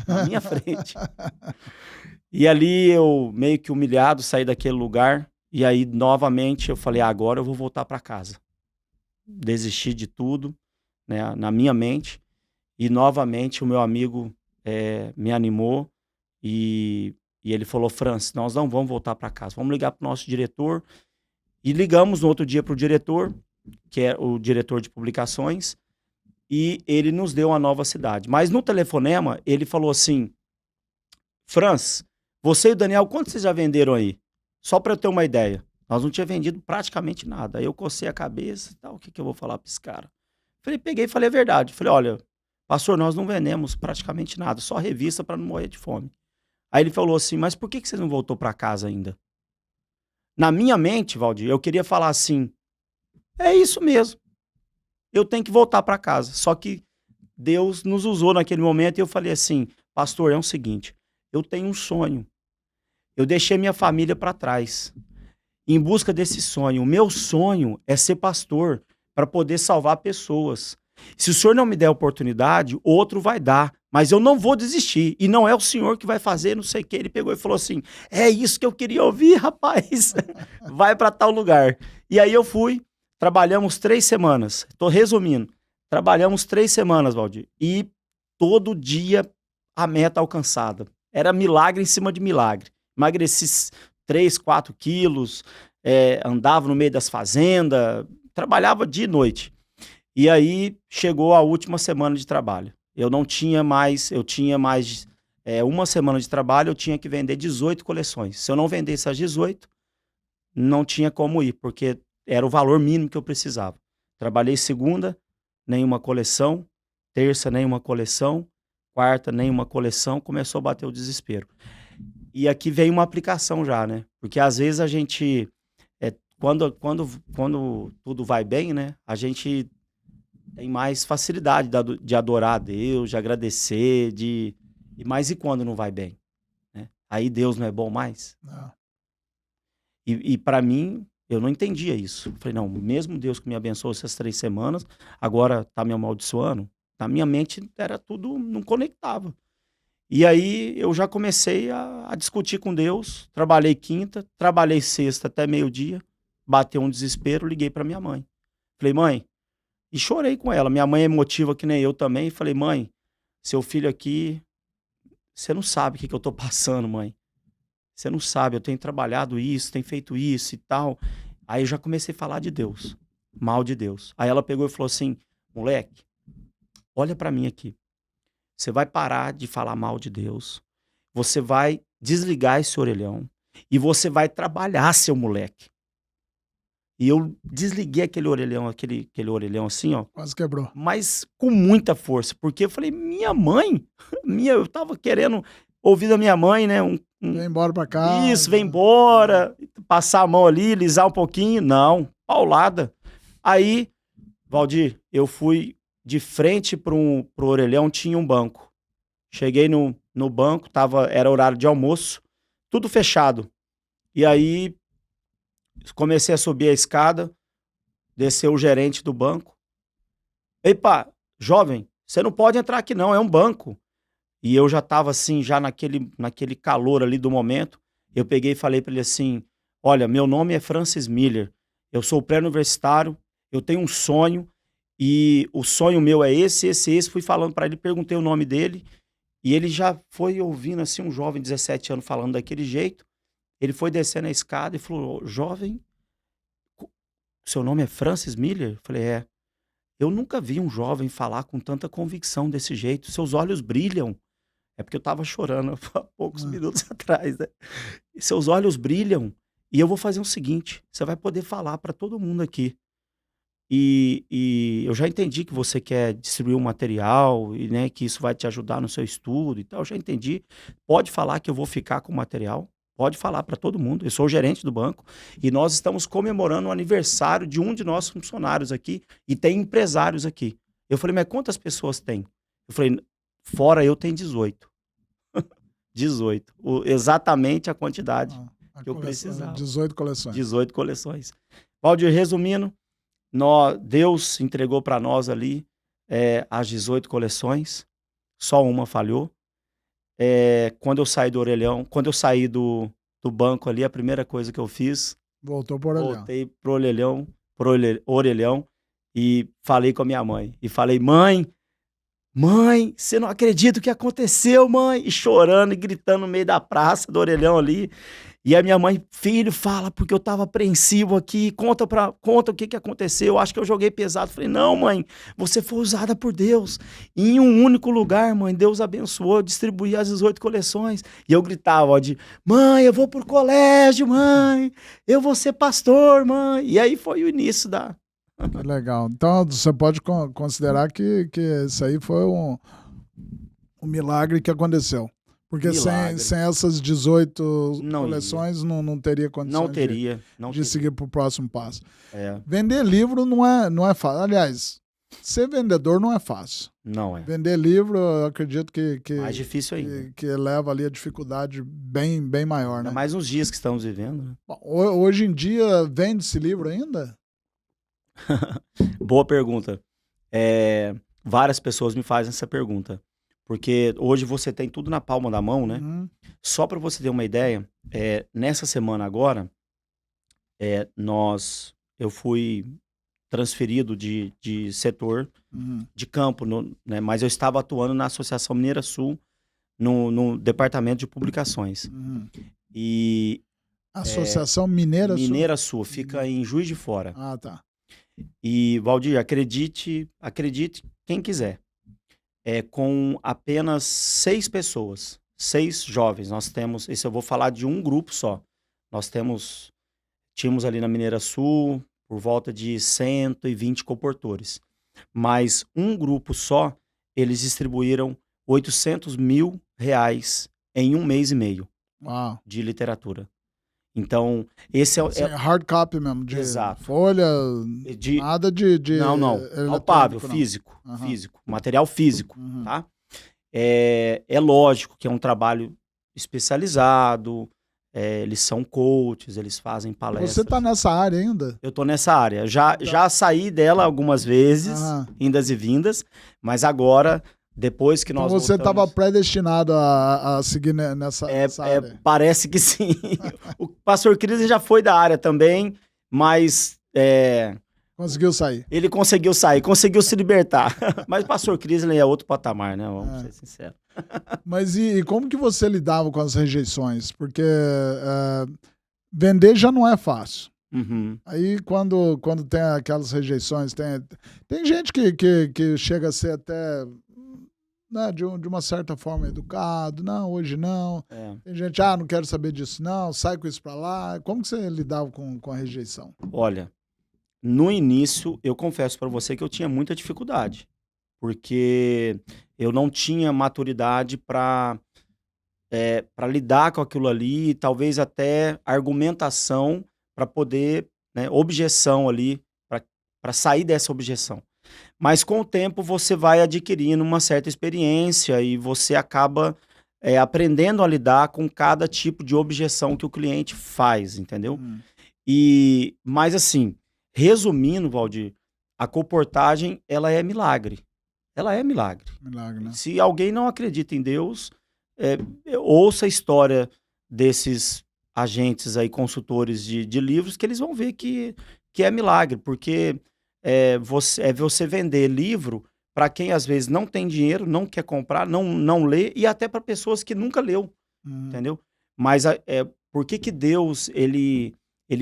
Na minha frente. E ali eu, meio que humilhado, saí daquele lugar, e aí novamente eu falei, agora eu vou voltar para casa. Desisti de tudo, né, na minha mente, e novamente o meu amigo me animou, e ele falou, Francis, nós não vamos voltar para casa, vamos ligar pro nosso diretor. E ligamos no outro dia pro diretor, que é o diretor de publicações, e ele nos deu uma nova cidade. Mas no telefonema, ele falou assim, Franz, você e o Daniel, quanto vocês já venderam aí? Só para eu ter uma ideia. Nós não tínhamos vendido praticamente nada. Aí eu cocei a cabeça e tal, o que eu vou falar para esse cara? Peguei e falei a verdade. Falei, olha, pastor, nós não vendemos praticamente nada, só revista para não morrer de fome. Aí ele falou assim, mas por que você não voltou para casa ainda? Na minha mente, Valdir, eu queria falar assim, é isso mesmo, eu tenho que voltar para casa. Só que Deus nos usou naquele momento e eu falei assim, pastor, é o seguinte, eu tenho um sonho. Eu deixei minha família para trás, em busca desse sonho. O meu sonho é ser pastor, para poder salvar pessoas. Se o senhor não me der a oportunidade, outro vai dar, mas eu não vou desistir. E não é o senhor que vai fazer, não sei o que. Ele pegou e falou assim, é isso que eu queria ouvir, rapaz. Vai para tal lugar. E aí eu fui, trabalhamos 3 semanas. Tô resumindo. Trabalhamos 3 semanas, Valdir. E todo dia a meta alcançada. Era milagre em cima de milagre. Emagreci 3, 4 quilos, andava no meio das fazendas, trabalhava dia e noite. E aí chegou a última semana de trabalho. Eu tinha mais uma semana de trabalho, eu tinha que vender 18 coleções. Se eu não vendesse as 18, não tinha como ir, porque era o valor mínimo que eu precisava. Trabalhei segunda, nenhuma coleção, terça, nenhuma coleção, quarta, nenhuma coleção, começou a bater o desespero. E aqui veio uma aplicação já, né? Porque às vezes a gente, quando tudo vai bem, né? A gente tem mais facilidade de adorar a Deus, de agradecer, e quando não vai bem, né? Aí Deus não é bom mais? Não. E para mim, eu não entendia isso. Eu falei, não, mesmo Deus que me abençoou essas 3 semanas, agora tá me amaldiçoando? Na minha mente era tudo, não conectava. E aí eu já comecei a discutir com Deus, trabalhei quinta, trabalhei sexta até meio-dia, bateu um desespero, liguei para minha mãe. Falei, mãe, e chorei com ela. Minha mãe é emotiva que nem eu também. Falei, mãe, seu filho aqui, você não sabe o que eu tô passando, mãe. Você não sabe, eu tenho trabalhado isso, tenho feito isso e tal. Aí eu já comecei a falar de Deus, mal de Deus. Aí ela pegou e falou assim, moleque, olha para mim aqui. Você vai parar de falar mal de Deus. Você vai desligar esse orelhão e você vai trabalhar, seu moleque. E eu desliguei aquele orelhão assim, ó. Quase quebrou. Mas com muita força, porque eu falei, minha mãe, eu tava querendo ouvir da minha mãe, né? Vem embora pra cá. Isso, vem embora, passar a mão ali, lisar um pouquinho. Não, paulada. Aí, Valdir, eu fui de frente pro orelhão, tinha um banco. Cheguei no banco, era horário de almoço, tudo fechado. E aí, comecei a subir a escada, desceu o gerente do banco. Epa, jovem, você não pode entrar aqui não, é um banco. E eu já estava assim, já naquele calor ali do momento. Eu peguei e falei para ele assim, olha, meu nome é Francis Miller, eu sou pré-universitário, eu tenho um sonho, e o sonho meu é esse. Fui falando para ele, perguntei o nome dele, e ele já foi ouvindo assim, um jovem de 17 anos falando daquele jeito. Ele foi descendo a escada e falou, jovem, seu nome é Francis Miller? Eu falei, é. Eu nunca vi um jovem falar com tanta convicção desse jeito, seus olhos brilham. É porque eu tava chorando há poucos minutos atrás, né? E seus olhos brilham, e eu vou fazer o seguinte, você vai poder falar para todo mundo aqui. E eu já entendi que você quer distribuir um material, e, né, que isso vai te ajudar no seu estudo e tal, eu já entendi. Pode falar que eu vou ficar com o material, Pode falar para todo mundo. Eu sou o gerente do banco e nós estamos comemorando o aniversário de um de nossos funcionários aqui e tem empresários aqui. Eu falei, mas quantas pessoas tem? Eu falei, fora eu tenho 18. 18. Exatamente a quantidade que eu precisava. 18 coleções. 18 coleções. Valdir, resumindo, Deus entregou para nós ali as 18 coleções, só uma falhou. Quando eu saí do orelhão, quando eu saí do banco ali, a primeira coisa que eu fiz, voltei pro orelhão e falei com a minha mãe. E falei, mãe, você não acredita o que aconteceu, mãe? E chorando e gritando no meio da praça do orelhão ali. E a minha mãe, filho, fala, porque eu tava apreensivo aqui, conta o que aconteceu, acho que eu joguei pesado. Falei, não, mãe, você foi usada por Deus. E em um único lugar, mãe, Deus abençoou, distribuiu as 18 coleções. E eu gritava, mãe, eu vou pro colégio, mãe, eu vou ser pastor, mãe. E aí foi o início da... Que legal. Então, você pode considerar que isso aí foi um milagre que aconteceu. Porque sem essas 18 coleções não teria condição de seguir para o próximo passo. Vender livro não é fácil. Aliás, ser vendedor não é fácil. Não é. Vender livro, eu acredito que mais difícil ainda. Que leva ali a dificuldade bem maior, né? Mais uns dias que estamos vivendo. Né? Bom, hoje em dia, vende-se livro ainda? Boa pergunta. Várias pessoas me fazem essa pergunta. Porque hoje você tem tudo na palma da mão, né? Uhum. Só para você ter uma ideia, nessa semana agora, eu fui transferido de setor, de campo, né? Mas eu estava atuando na Associação Mineira Sul, no departamento de publicações. E Associação Mineira Sul? Mineira Sul, fica em Juiz de Fora. Ah, tá. E, Valdir, acredite quem quiser. Com apenas 6 pessoas, 6 jovens. Nós temos, isso eu vou falar de um grupo só. Nós tínhamos ali na Mineira Sul por volta de 120 comportores. Mas um grupo só, eles distribuíram R$800 mil em 1 mês e meio. Uau. De literatura. Então, esse hard copy mesmo, de exato. Folha, nada de não, palpável, físico, material físico, tá? É lógico que é um trabalho especializado, eles são coaches, eles fazem palestras. Você tá nessa área ainda? Eu tô nessa área, já saí dela algumas vezes, indas e vindas, mas agora... Depois que nós você estava predestinado a seguir nessa área? Parece que sim. O pastor Cris já foi da área também, mas... conseguiu sair. Ele conseguiu sair, conseguiu se libertar. Mas o pastor Cris é outro patamar, né? Vamos ser sinceros. Mas e como que você lidava com as rejeições? Porque vender já não é fácil. Aí quando tem aquelas rejeições, tem gente que chega a ser até... Né, de uma certa forma educado, não, hoje não. Tem gente, não quero saber disso não, sai com isso pra lá. Como que você lidava com a rejeição? Olha, no início, eu confesso pra você que eu tinha muita dificuldade, porque eu não tinha maturidade pra lidar com aquilo ali, talvez até argumentação pra poder, né, objeção ali, pra sair dessa objeção. Mas com o tempo você vai adquirindo uma certa experiência e você acaba aprendendo a lidar com cada tipo de objeção que o cliente faz, entendeu? Mas assim, resumindo, Valdir, a comportagem, ela é milagre. Ela é milagre. Milagre, né? Se alguém não acredita em Deus, ouça a história desses agentes aí, consultores de livros, que eles vão ver que é milagre, porque... você vender livro para quem às vezes não tem dinheiro, não quer comprar, não lê, e até para pessoas que nunca leu, entendeu? Mas por que Deus ele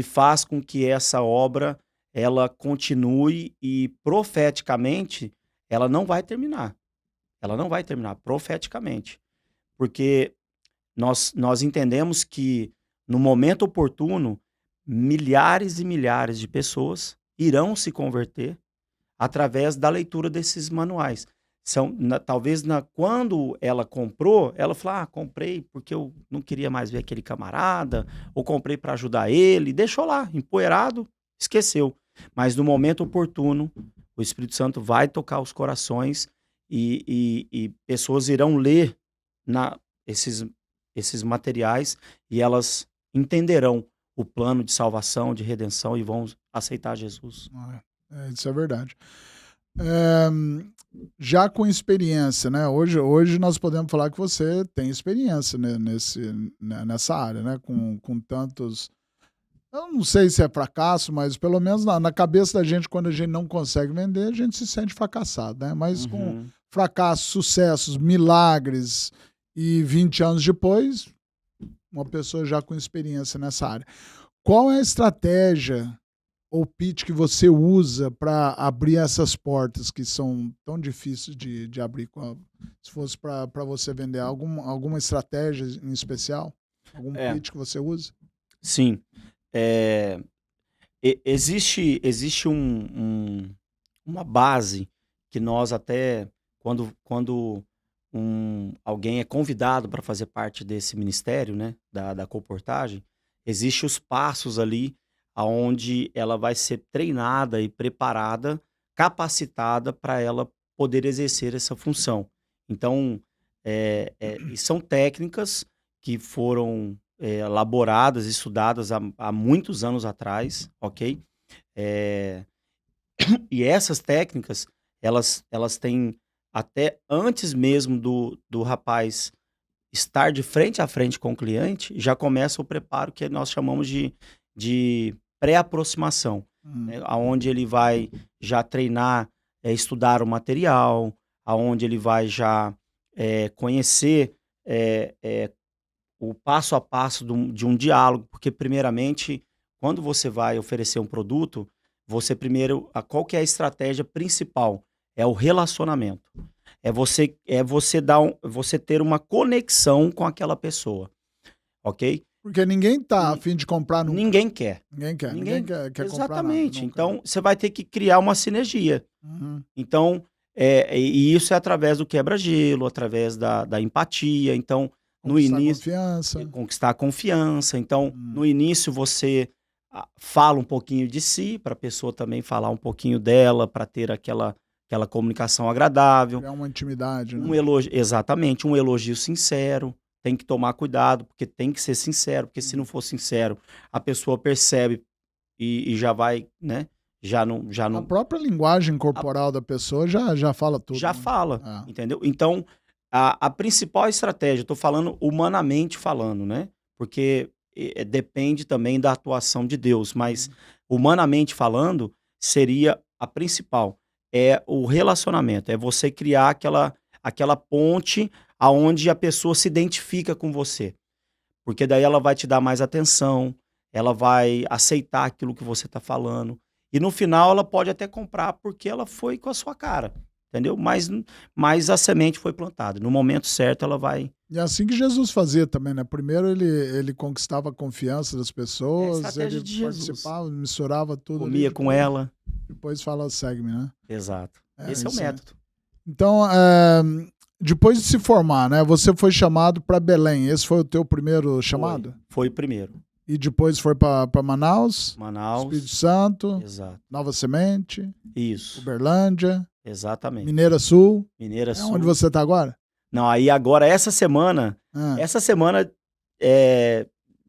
faz com que essa obra ela continue e profeticamente ela não vai terminar. Ela não vai terminar profeticamente, porque nós entendemos que no momento oportuno milhares e milhares de pessoas irão se converter através da leitura desses manuais. talvez quando ela comprou, ela falou, comprei porque eu não queria mais ver aquele camarada, ou comprei para ajudar ele, deixou lá, empoeirado, esqueceu. Mas no momento oportuno, o Espírito Santo vai tocar os corações e pessoas irão ler esses materiais e elas entenderão o plano de salvação, de redenção e vão aceitar Jesus. Isso é verdade. Já com experiência, né? Hoje nós podemos falar que você tem experiência, né, nessa área, né? Com tantos... Eu não sei se é fracasso, mas pelo menos na cabeça da gente, quando a gente não consegue vender, a gente se sente fracassado, né? Mas com fracassos, sucessos, milagres e 20 anos depois, uma pessoa já com experiência nessa área. Qual é a estratégia ou pitch que você usa para abrir essas portas que são tão difíceis de abrir? Se fosse para você vender, alguma estratégia em especial? Algum pitch que você usa? Sim. Existe uma base que nós até, quando alguém é convidado para fazer parte desse ministério, né, da colportagem, existem os passos ali onde ela vai ser treinada e preparada, capacitada para ela poder exercer essa função. Então, são técnicas que foram elaboradas, estudadas há muitos anos atrás, ok? E essas técnicas, elas têm, até antes mesmo do rapaz estar de frente a frente com o cliente, já começa o preparo que nós chamamos de pré-aproximação, né? Onde ele vai já treinar, estudar o material, aonde ele vai já conhecer o passo a passo de um diálogo, porque primeiramente, quando você vai oferecer um produto, qual que é a estratégia principal? É o relacionamento. Você ter uma conexão com aquela pessoa, ok? Porque ninguém tá a fim de comprar nunca. Ninguém quer. Ninguém quer comprar nada. Exatamente. Então, você vai ter que criar uma sinergia. Então, e isso é através do quebra-gelo, através da empatia. Então, no início, conquistar a confiança. Então, no início você fala um pouquinho de si, para a pessoa também falar um pouquinho dela, para ter aquela comunicação agradável. É uma intimidade, né? Exatamente, um elogio sincero. Tem que tomar cuidado, porque tem que ser sincero, porque se não for sincero, a pessoa percebe e já vai, né? Já não... A própria linguagem corporal da pessoa já fala tudo. Já fala, entendeu? Então, a principal estratégia, estou falando humanamente falando, né? Porque depende também da atuação de Deus, mas humanamente falando, seria a principal. É o relacionamento, é você criar aquela ponte aonde a pessoa se identifica com você. Porque daí ela vai te dar mais atenção, ela vai aceitar aquilo que você está falando. E no final ela pode até comprar porque ela foi com a sua cara, entendeu? Mas a semente foi plantada. No momento certo ela vai... E é assim que Jesus fazia também, né? Primeiro ele conquistava a confiança das pessoas, ele de participava, misturava tudo. Comia ali, com ela. Depois fala, segue-me, né? Exato. Esse é o método. Então, depois de se formar, né? Você foi chamado para Belém. Esse foi o teu primeiro chamado? Foi o primeiro. E depois foi para Manaus? Manaus. Espírito Santo. Exato. Nova Semente. Isso. Uberlândia. Exatamente. Mineira Sul. Mineira Sul. Onde você está agora? Não, aí agora, essa semana é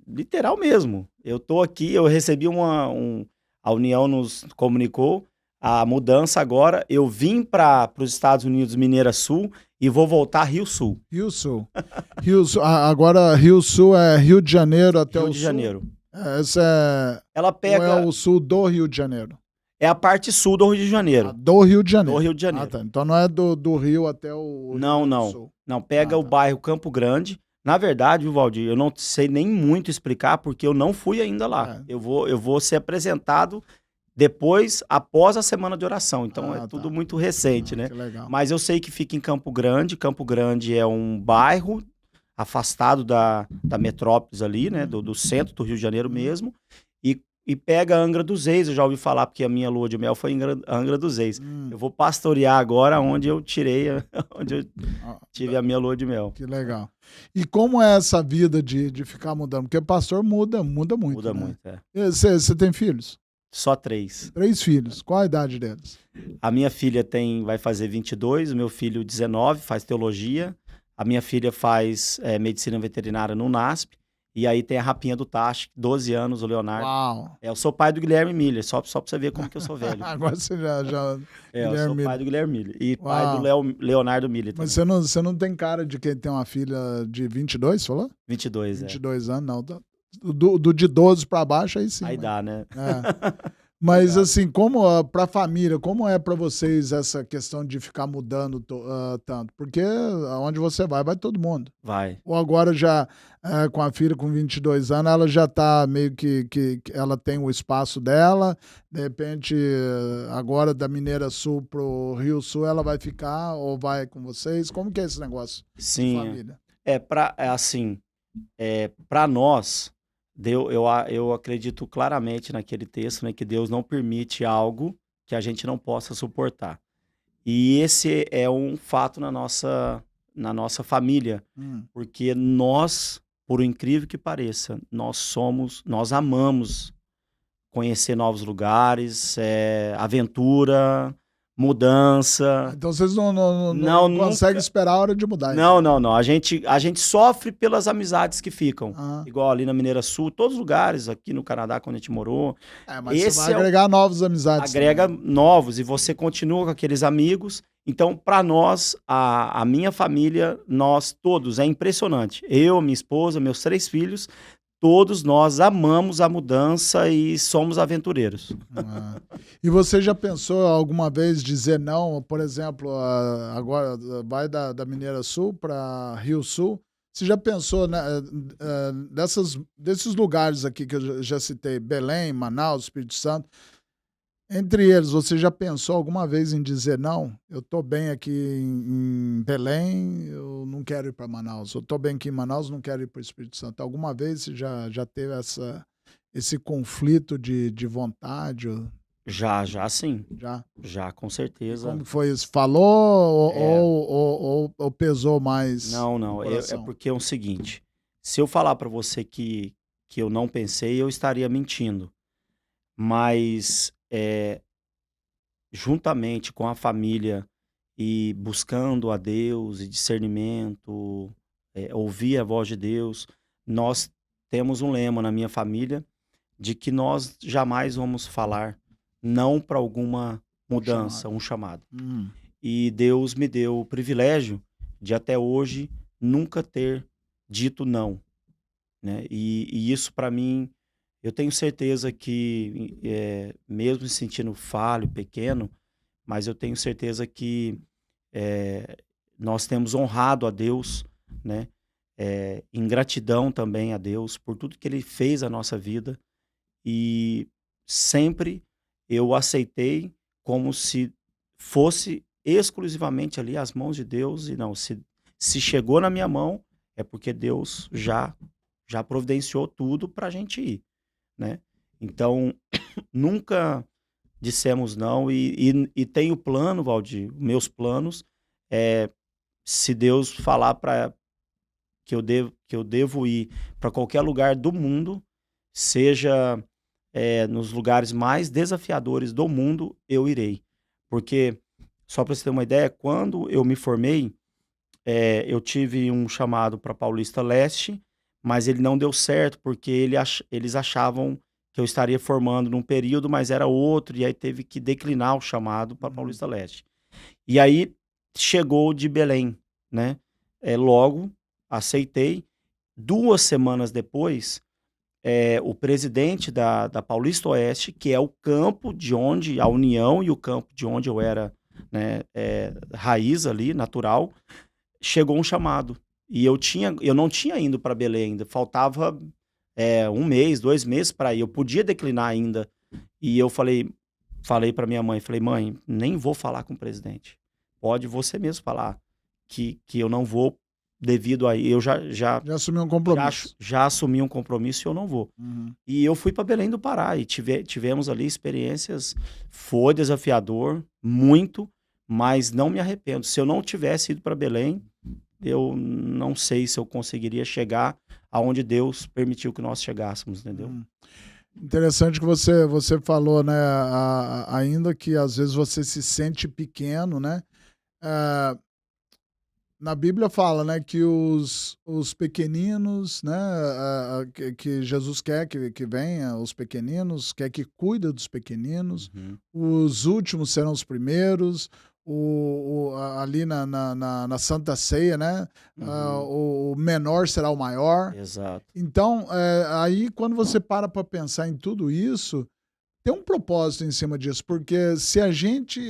literal mesmo. Eu tô aqui, eu recebi a União nos comunicou a mudança agora. Eu vim para os Estados Unidos, Mineira Sul, e vou voltar Rio Sul. Rio Sul. Agora Rio Sul é Rio de Janeiro até o Sul. Rio de Janeiro. Ela pega... Ou é o sul do Rio de Janeiro? É a parte sul do Rio de Janeiro. Do Rio de Janeiro. Do Rio de Janeiro. Tá. Então não é do Rio até o Rio Sul. Não, pega o bairro Campo Grande. Na verdade, Valdir, eu não sei nem muito explicar porque eu não fui ainda lá. Eu vou ser apresentado depois, após a semana de oração. Então tudo muito recente, né? Que legal. Mas eu sei que fica em Campo Grande. Campo Grande é um bairro afastado da metrópolis ali, né? Do centro do Rio de Janeiro mesmo. E e pega Angra dos Reis. Eu já ouvi falar, porque a minha lua de mel foi em Angra dos Reis. Eu vou pastorear agora onde eu tirei, onde eu tive a minha lua de mel. Que legal. E como é essa vida de ficar mudando? Porque pastor muda muito, Muda né? muito, é. Você tem filhos? Só 3. 3 filhos. Qual a idade deles? A minha filha vai fazer 22, o meu filho 19, faz teologia. A minha filha faz medicina veterinária no NASP. E aí tem a rapinha do Tachi, 12 anos, o Leonardo. Uau! Eu sou pai do Guilherme Miller, só pra você ver como que eu sou velho. Agora você já eu sou pai do Guilherme Miller. E Uau. pai do Leonardo Miller também. Mas você não tem cara de quem tem uma filha de 22, falou? 22, 22 anos, não. Do de 12 pra baixo, aí sim. Aí dá, né? Mas assim, como pra família, como é pra vocês essa questão de ficar mudando tanto? Porque aonde você vai todo mundo. Vai. Ou agora já, com a filha com 22 anos, ela já tá meio que ela tem o espaço dela, de repente, agora da Mineira Sul pro Rio Sul, ela vai ficar ou vai com vocês? Como que é esse negócio Sim, de família? Pra nós, eu acredito claramente naquele texto, né, que Deus não permite algo que a gente não possa suportar. E esse é um fato na nossa família, porque nós, por incrível que pareça, nós amamos conhecer novos lugares, aventura, mudança. Então vocês não conseguem esperar a hora de mudar. Não. A gente sofre pelas amizades que ficam. Igual ali na Mineira Sul, todos os lugares, aqui no Canadá, quando a gente morou. Mas você vai agregar novas amizades. Agrega novos, e você continua com aqueles amigos. Então, para nós, a minha família, nós todos, é impressionante. Eu, minha esposa, meus 3 filhos, todos nós amamos a mudança e somos aventureiros. E você já pensou alguma vez dizer não? Por exemplo, agora vai da Mineira Sul para Rio Sul. Você já pensou, né, desses lugares aqui que eu já citei, Belém, Manaus, Espírito Santo, entre eles, você já pensou alguma vez em dizer não? Eu estou bem aqui em Belém, eu não quero ir para Manaus. Eu estou bem aqui em Manaus, não quero ir para o Espírito Santo. Alguma vez você já teve esse conflito de vontade? Já sim. Já, com certeza. Como foi isso? Falou ou pesou mais? Não. É porque é o seguinte, se eu falar para você que eu não pensei, eu estaria mentindo. Mas juntamente com a família e buscando a Deus e discernimento, ouvir a voz de Deus, nós temos um lema na minha família de que nós jamais vamos falar não para alguma mudança, um chamado. E Deus me deu o privilégio de até hoje nunca ter dito não, né? E isso para mim, eu tenho certeza que, mesmo me sentindo falho, pequeno, mas eu tenho certeza que nós temos honrado a Deus, né? Em gratidão também a Deus por tudo que Ele fez na nossa vida. E sempre eu aceitei como se fosse exclusivamente ali as mãos de Deus. E não, se chegou na minha mão, é porque Deus já providenciou tudo para a gente ir, né? Então, nunca dissemos não. E tenho plano, Valdir, meus planos, se Deus falar que eu devo ir para qualquer lugar do mundo, seja nos lugares mais desafiadores do mundo, eu irei. Porque, só para você ter uma ideia, quando eu me formei, eu tive um chamado para Paulista Leste, mas ele não deu certo, porque eles achavam que eu estaria formando num período, mas era outro, e aí teve que declinar o chamado para Paulista Leste. E aí chegou o de Belém, né? Logo, aceitei. 2 semanas depois, o presidente da Paulista Oeste, que é o campo de onde a União e o campo de onde eu era, né, raiz ali, natural, chegou um chamado. E eu não tinha ido para Belém ainda, faltava 1 mês, 2 meses para ir. Eu podia declinar ainda. E eu falei para minha mãe, mãe, nem vou falar com o presidente. Pode você mesmo falar que eu não vou, devido a eu já Já assumiu um compromisso. já assumi um compromisso e eu não vou. Uhum. E eu fui para Belém do Pará e tivemos ali experiências, foi desafiador, muito, mas não me arrependo. Se eu não tivesse ido para Belém, eu não sei se eu conseguiria chegar aonde Deus permitiu que nós chegássemos, entendeu? Interessante que você falou, né, ainda que às vezes você se sente pequeno, né? Na Bíblia fala, né, que os pequeninos, né, que Jesus quer que venha, os pequeninos, quer que cuida dos pequeninos, os últimos serão os primeiros, ali na Santa Ceia, né, o menor será o maior. Exato. Então, aí quando você para pensar em tudo isso, tem um propósito em cima disso, porque se a gente,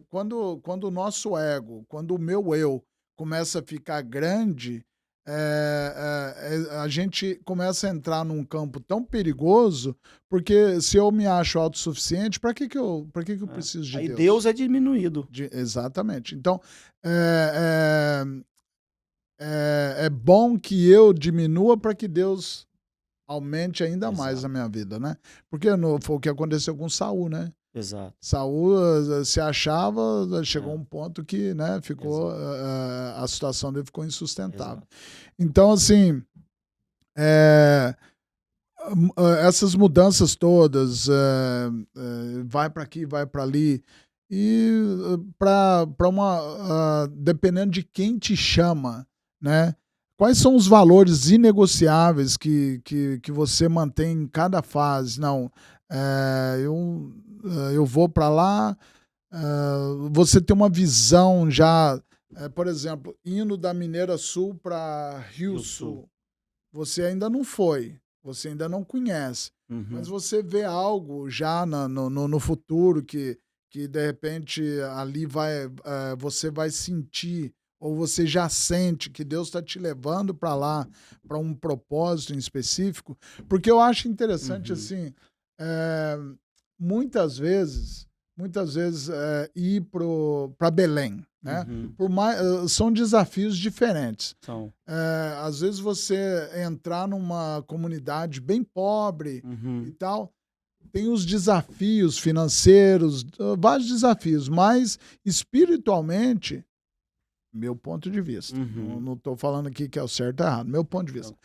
quando o nosso ego, quando o meu eu começa a ficar grande, a gente começa a entrar num campo tão perigoso, porque se eu me acho autossuficiente, para que eu preciso de Aí Deus? Deus é diminuído. Exatamente. Então, é bom que eu diminua para que Deus aumente ainda mais a minha vida, né? Porque foi o que aconteceu com Saul, né? Exato. Saul se achava, chegou um ponto que, né, ficou, a situação dele ficou insustentável. Exato. Então, assim, essas mudanças todas, vai para aqui, vai para ali, e dependendo de quem te chama, né? Quais são os valores inegociáveis que você mantém em cada fase? Não, eu vou para lá, você tem uma visão já, por exemplo, indo da Mineira Sul para Rio Sul. Você ainda não foi, você ainda não conhece, mas você vê algo já no futuro que de repente ali você vai sentir, ou você já sente que Deus está te levando para lá, para um propósito em específico. Porque eu acho interessante, assim, muitas vezes ir para Belém, né? São desafios diferentes. Às vezes você entrar numa comunidade bem pobre e tal, tem os desafios financeiros, vários desafios, mas espiritualmente, meu ponto de vista, não estou falando aqui que é o certo ou errado, meu ponto de vista,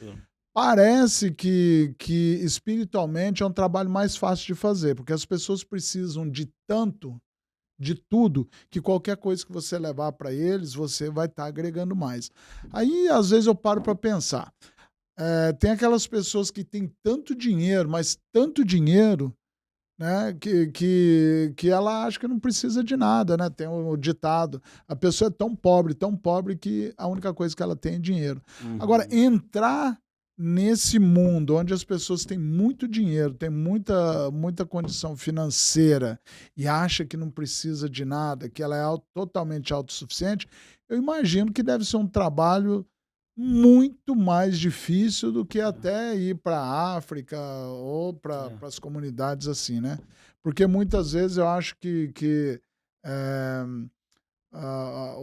parece que espiritualmente é um trabalho mais fácil de fazer, porque as pessoas precisam de tudo, que qualquer coisa que você levar para eles, você vai estar agregando mais. Aí, às vezes, eu paro para pensar. Tem aquelas pessoas que têm tanto dinheiro, mas tanto dinheiro, né, que ela acha que não precisa de nada, né? Tem o ditado, a pessoa é tão pobre que a única coisa que ela tem é dinheiro. Agora, entrar nesse mundo onde as pessoas têm muito dinheiro, têm muita condição financeira e acha que não precisa de nada, que ela é totalmente autossuficiente, eu imagino que deve ser um trabalho muito mais difícil do que até ir para a África ou para as comunidades assim, né? Porque muitas vezes eu acho que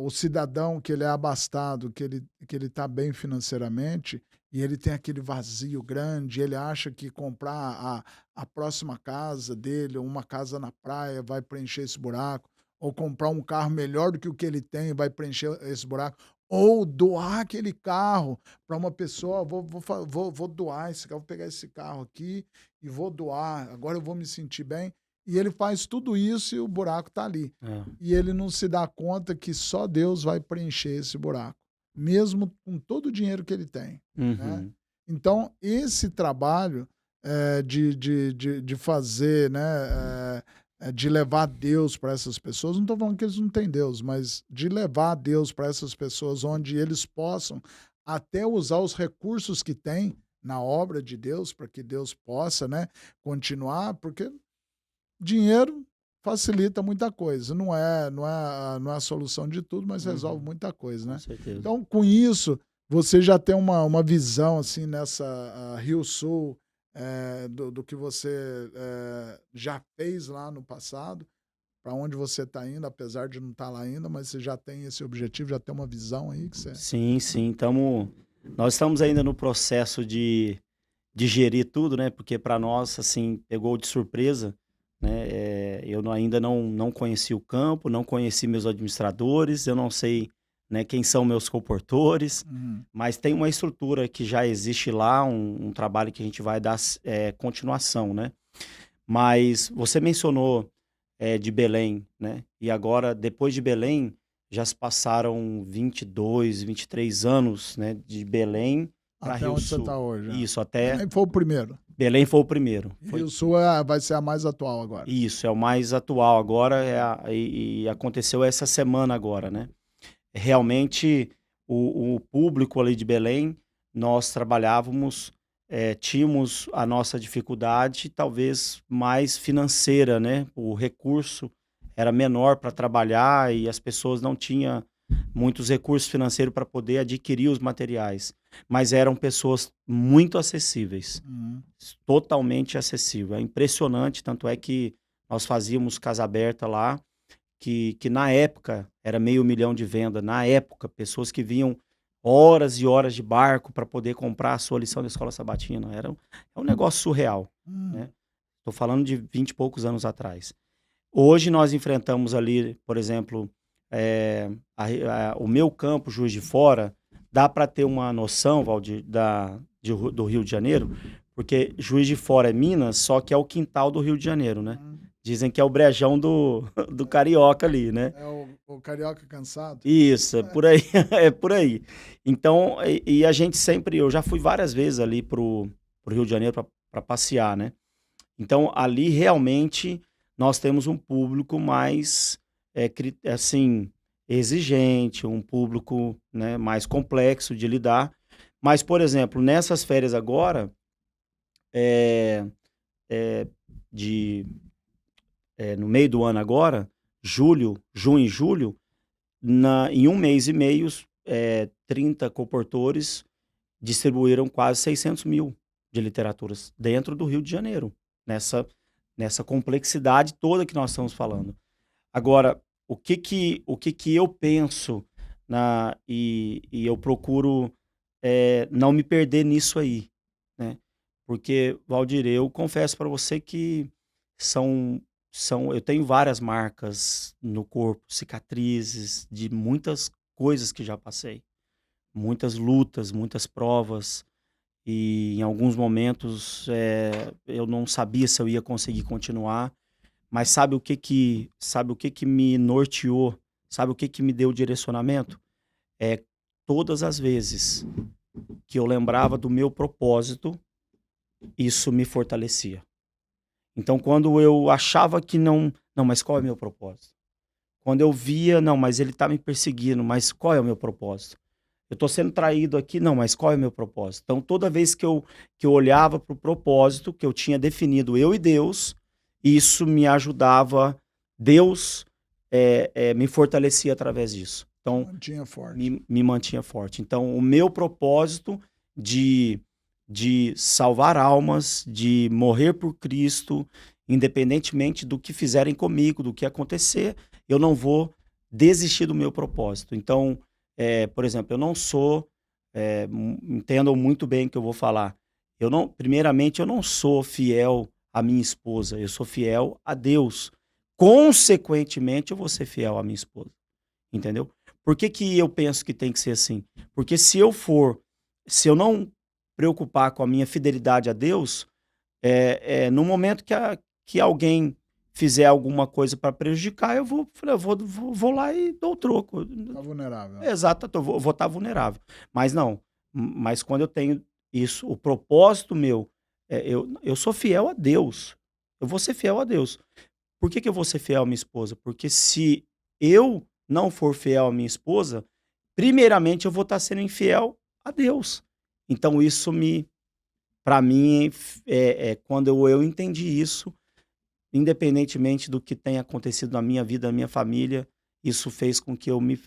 o cidadão que ele é abastado, que ele está bem financeiramente, e ele tem aquele vazio grande, ele acha que comprar a próxima casa dele, ou uma casa na praia, vai preencher esse buraco, ou comprar um carro melhor do que o que ele tem, vai preencher esse buraco, ou doar aquele carro para uma pessoa, vou doar esse carro, vou pegar esse carro aqui e vou doar, agora eu vou me sentir bem. E ele faz tudo isso e o buraco está ali. E ele não se dá conta que só Deus vai preencher esse buraco, mesmo com todo o dinheiro que ele tem. Né? Então, esse trabalho de fazer, né, de levar Deus para essas pessoas, não estou falando que eles não têm Deus, mas de levar Deus para essas pessoas onde eles possam até usar os recursos que têm na obra de Deus para que Deus possa, né, continuar, porque dinheiro facilita muita coisa. Não é a solução de tudo, mas resolve muita coisa, né? Com certeza. Então, com isso, você já tem uma visão assim nessa Rio Sul, do que você já fez lá no passado. para onde você está indo, apesar de não estar lá ainda, mas você já tem esse objetivo, já tem uma visão aí que você... Sim, sim. Nós estamos ainda no processo de digerir tudo, né? Porque para nós, assim, pegou de surpresa, né? Ainda não conheci o campo, não conheci meus administradores, eu não sei, né, quem são meus comportores, mas tem uma estrutura que já existe lá, um trabalho que a gente vai dar continuação, né? Mas você mencionou de Belém, né? E agora, depois de Belém, já se passaram 22, 23 anos, né, de Belém para Até Rio onde você Sul. está hoje. Isso, até Belém foi o primeiro. Belém foi o primeiro. Rio Sul vai ser a mais atual agora. Isso, é o mais atual agora, e aconteceu essa semana agora, né? Realmente, o público ali de Belém, nós trabalhávamos, tínhamos a nossa dificuldade, talvez mais financeira, né? O recurso era menor para trabalhar e as pessoas não tinham muitos recursos financeiros para poder adquirir os materiais. Mas eram pessoas muito acessíveis, totalmente acessível. É impressionante, tanto é que nós fazíamos casa aberta lá, que na época era 500 mil de venda. Na época, pessoas que vinham horas e horas de barco para poder comprar a sua lição da escola sabatina. É um negócio surreal, né? Estou falando de 20 e poucos anos atrás. Hoje nós enfrentamos ali, por exemplo, o meu campo, Juiz de Fora, dá para ter uma noção, Valdir, do Rio de Janeiro, porque Juiz de Fora é Minas, só que é o quintal do Rio de Janeiro, né? Dizem que é o brejão do carioca ali, né? É o carioca cansado? Isso, é por aí, é por aí. Então, e a gente sempre, eu já fui várias vezes ali pro Rio de Janeiro para passear, né? Então, ali realmente nós temos um público mais, assim, exigente, um público, né, mais complexo de lidar. Mas, por exemplo, nessas férias agora, no meio do ano agora, junho e julho, em um mês e meio, 30 comportores distribuíram quase 600 mil de literaturas dentro do Rio de Janeiro, nessa complexidade toda que nós estamos falando. Agora, o que eu penso e eu procuro não me perder nisso aí, né? Porque, Valdir, eu confesso para você que eu tenho várias marcas no corpo, cicatrizes de muitas coisas que já passei, muitas lutas, muitas provas, e em alguns momentos eu não sabia se eu ia conseguir continuar, mas sabe o que me norteou, sabe o que me deu direcionamento? Todas as vezes que eu lembrava do meu propósito, isso me fortalecia. Então, quando eu achava que não, mas qual é o meu propósito? Quando eu via, não, mas ele está me perseguindo, mas qual é o meu propósito? Eu estou sendo traído aqui, não, mas qual é o meu propósito? Então, toda vez que eu olhava para o propósito que eu tinha definido, eu e Deus, isso me ajudava, Deus me fortalecia através disso. Então, mantinha forte. Me mantinha forte. Então, o meu propósito de salvar almas, de morrer por Cristo, independentemente do que fizerem comigo, do que acontecer, eu não vou desistir do meu propósito. Então, por exemplo, eu não sou, entendam muito bem o que eu vou falar, primeiramente, eu não sou fiel à minha esposa, eu sou fiel a Deus. Consequentemente, eu vou ser fiel à minha esposa. Entendeu? Por que eu penso que tem que ser assim? Porque se eu não preocupar com a minha fidelidade a Deus, no momento que alguém fizer alguma coisa para prejudicar, eu vou lá e dou o troco. Tá vulnerável. Exato, eu vou estar vulnerável. Mas quando eu tenho isso, o propósito meu, eu sou fiel a Deus. Eu vou ser fiel a Deus. Por que eu vou ser fiel à minha esposa? Porque se eu não for fiel à minha esposa, primeiramente eu vou estar sendo infiel a Deus. Então isso para mim, quando eu entendi isso, independentemente do que tenha acontecido na minha vida, na minha família, isso fez com que eu me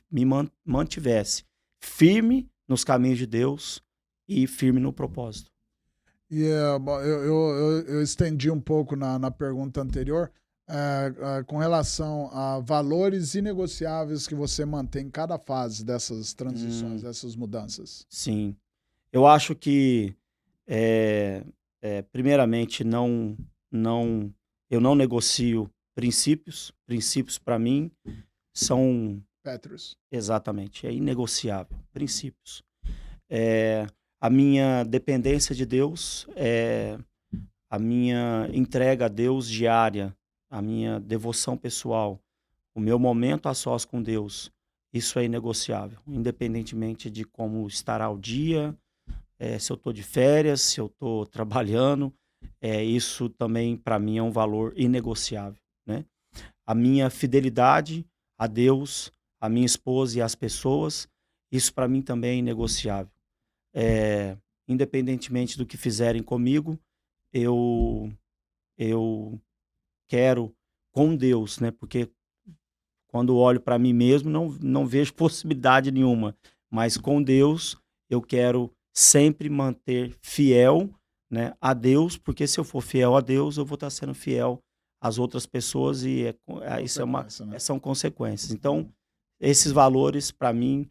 mantivesse firme nos caminhos de Deus e firme no propósito. E eu estendi um pouco na pergunta anterior, com relação a valores inegociáveis que você mantém em cada fase dessas transições, dessas mudanças? Sim. Eu acho que, primeiramente, eu não negocio princípios. Princípios, para mim, são Petrus. exatamente, é inegociável. Princípios. A minha dependência de Deus, a minha entrega a Deus diária, a minha devoção pessoal, o meu momento a sós com Deus, isso é inegociável, independentemente de como estará o dia, se eu estou de férias, se eu estou trabalhando, isso também para mim é um valor inegociável, né? A minha fidelidade a Deus, a minha esposa e às pessoas, isso para mim também é inegociável. Independentemente do que fizerem comigo, eu eu quero com Deus, né? Porque quando olho para mim mesmo, não vejo possibilidade nenhuma, mas com Deus eu quero sempre manter fiel, né, a Deus, porque se eu for fiel a Deus, eu vou estar sendo fiel às outras pessoas e isso Consequência, né? são consequências. Então, esses valores para mim,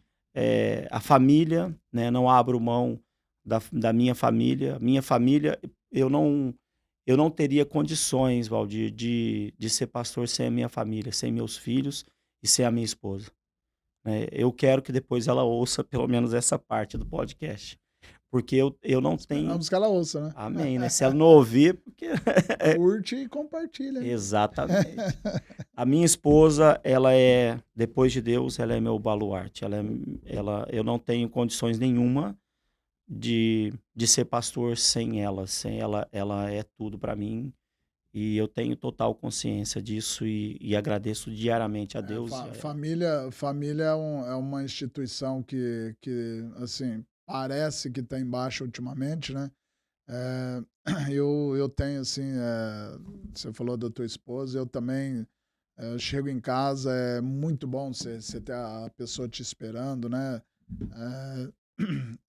a família, né, não abro mão da minha família. Minha família, eu não teria condições, Valdir, de ser pastor sem a minha família, sem meus filhos e sem a minha esposa, né? Eu quero que depois ela ouça pelo menos essa parte do podcast, porque eu não tenho... Esperamos que ela ouça, né? Amém, né? Se ela não ouvir, porque... Curte e compartilha. Exatamente. A minha esposa, ela depois de Deus, ela é meu baluarte. Eu não tenho condições nenhuma de ser pastor sem ela. Sem ela, ela é tudo para mim. E eu tenho total consciência disso e agradeço diariamente a Deus. Família é uma instituição que, assim, parece que está em baixa ultimamente, né? Eu tenho, assim, você falou da tua esposa, eu também chego em casa, é muito bom você ter a pessoa te esperando, né?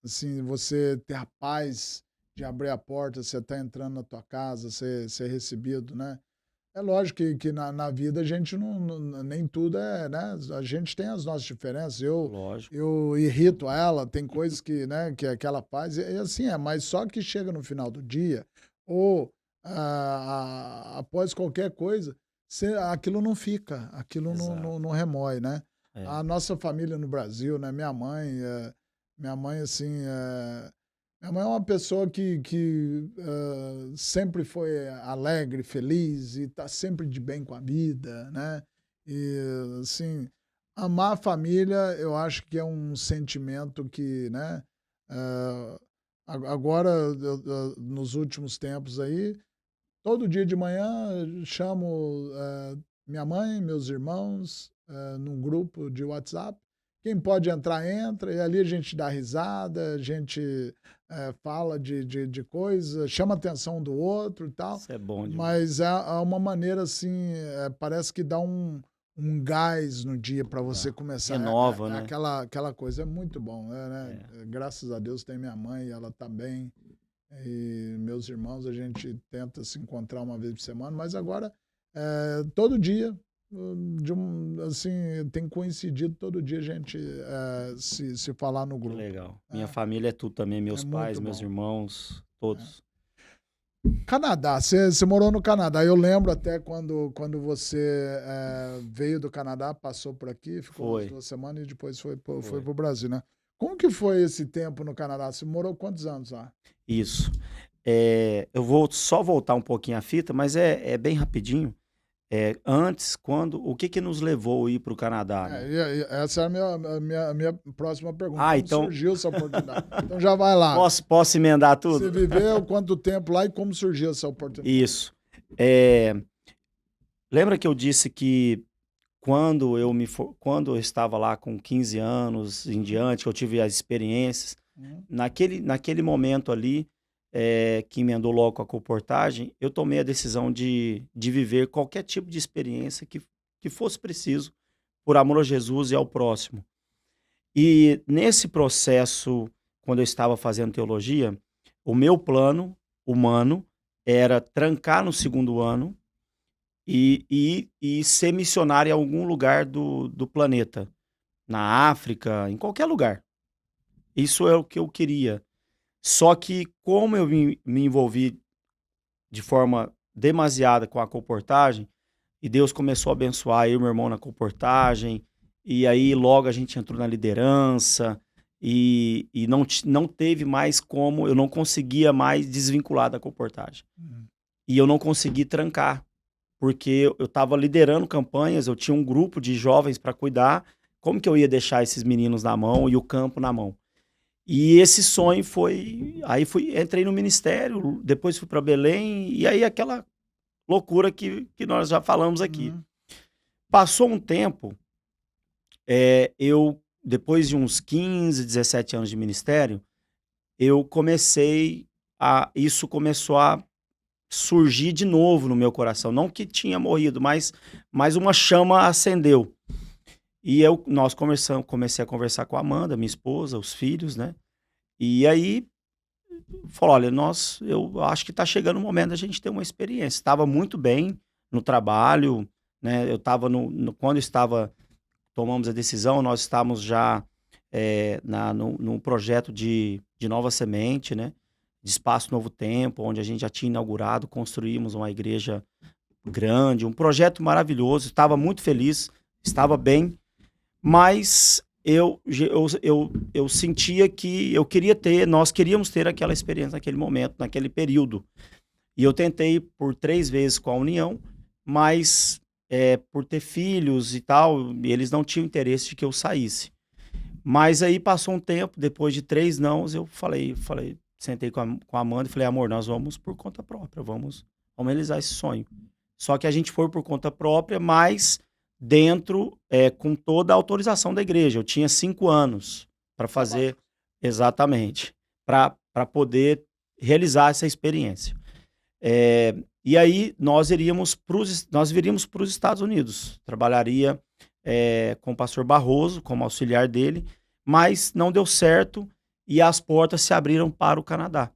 Assim, você ter a paz de abrir a porta, você tá entrando na tua casa, ser recebido, né? É lógico que na vida a gente nem tudo né? A gente tem as nossas diferenças. Lógico. Eu irrito ela, tem coisas que, né, que ela faz, e assim mas só que chega no final do dia, ou após qualquer coisa, aquilo não fica, aquilo não remói, né? A nossa família no Brasil, né? Minha mãe, assim, minha mãe é uma pessoa que sempre foi alegre, feliz e tá sempre de bem com a vida, né? E, assim, amar a família, eu acho que é um sentimento que, né? Agora, nos últimos tempos aí, todo dia de manhã chamo minha mãe, meus irmãos, num grupo de WhatsApp. Quem pode entrar, entra, e ali a gente dá risada, a gente fala de coisa, chama a atenção do outro e tal. Isso é bom demais. Mas é uma maneira assim, parece que dá um gás no dia para você começar. Renova, né? Aquela coisa é muito bom, né? Graças a Deus tem minha mãe, ela tá bem. E meus irmãos, a gente tenta se encontrar uma vez por semana, mas agora, todo dia, assim, tem coincidido todo dia a gente se falar no grupo. Legal. Minha família é tudo também, meus pais, meus bom. irmãos, todos. Canadá, você morou no Canadá. Eu lembro até quando você veio do Canadá, passou por aqui, ficou umas 2 semanas e depois foi pro Brasil, né? Como que foi esse tempo no Canadá? Você morou quantos anos lá? Isso. Eu vou só voltar um pouquinho a fita, mas é bem rapidinho. Antes, o que nos levou a ir para o Canadá, né? Essa é a minha próxima pergunta. Como então... surgiu essa oportunidade? Então já vai lá. Posso emendar tudo? Você viveu quanto tempo lá e como surgiu essa oportunidade? Isso. Lembra que eu disse que quando eu estava lá com 15 anos em diante, que eu tive as experiências, naquele momento ali, que emendou logo com a comportagem, eu tomei a decisão de viver qualquer tipo de experiência que fosse preciso por amor a Jesus e ao próximo. E nesse processo, quando eu estava fazendo teologia, o meu plano humano era trancar no 2º ano e ser missionário em algum lugar do planeta, na África, em qualquer lugar. Isso é o que eu queria. Só que como eu me envolvi de forma demasiada com a comportagem, e Deus começou a abençoar eu e meu irmão na comportagem, e aí logo a gente entrou na liderança, e não teve mais como, eu não conseguia mais desvincular da comportagem. E eu não consegui trancar, porque eu estava liderando campanhas, eu tinha um grupo de jovens para cuidar, como que eu ia deixar esses meninos na mão e o campo na mão? E esse sonho foi. Aí entrei no ministério, depois fui para Belém, e aí aquela loucura que nós já falamos aqui. Passou um tempo, depois de uns 15, 17 anos de ministério, eu comecei isso começou a surgir de novo no meu coração. Não que tinha morrido, mas uma chama acendeu. E comecei a conversar com a Amanda, minha esposa, os filhos, né? E aí, falou, olha, eu acho que está chegando o momento da gente ter uma experiência. Estava muito bem no trabalho, né? Eu estava quando tomamos a decisão, nós estávamos já num projeto de Nova Semente, né? De Espaço Novo Tempo, onde a gente já tinha inaugurado, construímos uma igreja grande, um projeto maravilhoso, estava muito feliz, estava bem, mas eu sentia que nós queríamos ter aquela experiência naquele momento, naquele período. E eu tentei por 3 vezes com a União, mas por ter filhos e tal, eles não tinham interesse de que eu saísse. Mas aí passou um tempo, depois de 3 nãos, eu sentei com a Amanda e falei, amor, nós vamos por conta própria, vamos realizar esse sonho. Só que a gente foi por conta própria, mas dentro, com toda a autorização da igreja. Eu tinha 5 anos para fazer, exatamente, para poder realizar essa experiência. E aí nós viríamos para os Estados Unidos. Trabalharia com o pastor Barroso, como auxiliar dele, mas não deu certo e as portas se abriram para o Canadá.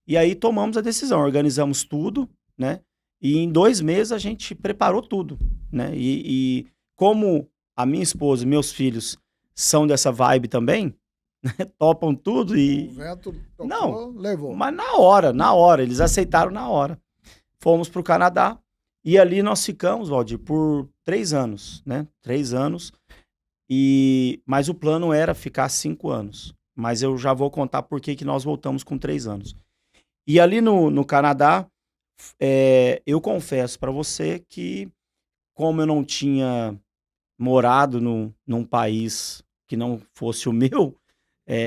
E aí tomamos a decisão, organizamos tudo, né? E em 2 meses a gente preparou tudo, né? E como a minha esposa e meus filhos são dessa vibe também, né? Topam tudo e... O vento tocou, não, levou. mas na hora, eles aceitaram na hora. Fomos para o Canadá e ali nós ficamos, Valdir, por 3 anos, né? 3 anos, mas o plano era ficar 5 anos. Mas eu já vou contar por que nós voltamos com 3 anos. E ali no Canadá, eu confesso para você que, como eu não tinha morado num país que não fosse o meu,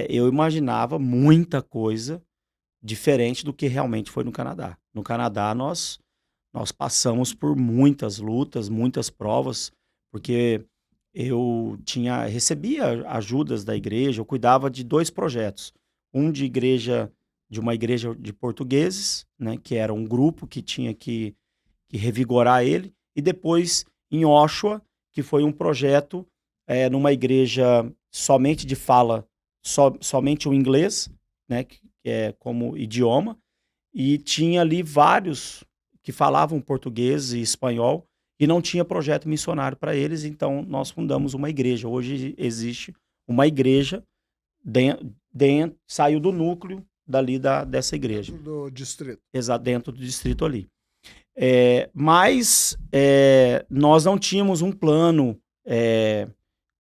eu imaginava muita coisa diferente do que realmente foi no Canadá. No Canadá, nós passamos por muitas lutas, muitas provas, porque eu recebia ajudas da igreja, eu cuidava de 2 projetos. Um de uma igreja de portugueses, né, que era um grupo que tinha que revigorar ele, e depois em Oshawa, que foi um projeto numa igreja somente de fala, somente o inglês, né, que é como idioma, e tinha ali vários que falavam português e espanhol, e não tinha projeto missionário para eles, então nós fundamos uma igreja. Hoje existe uma igreja, saiu do núcleo dessa igreja. Dentro do distrito. Exato, dentro do distrito ali. Mas nós não tínhamos um plano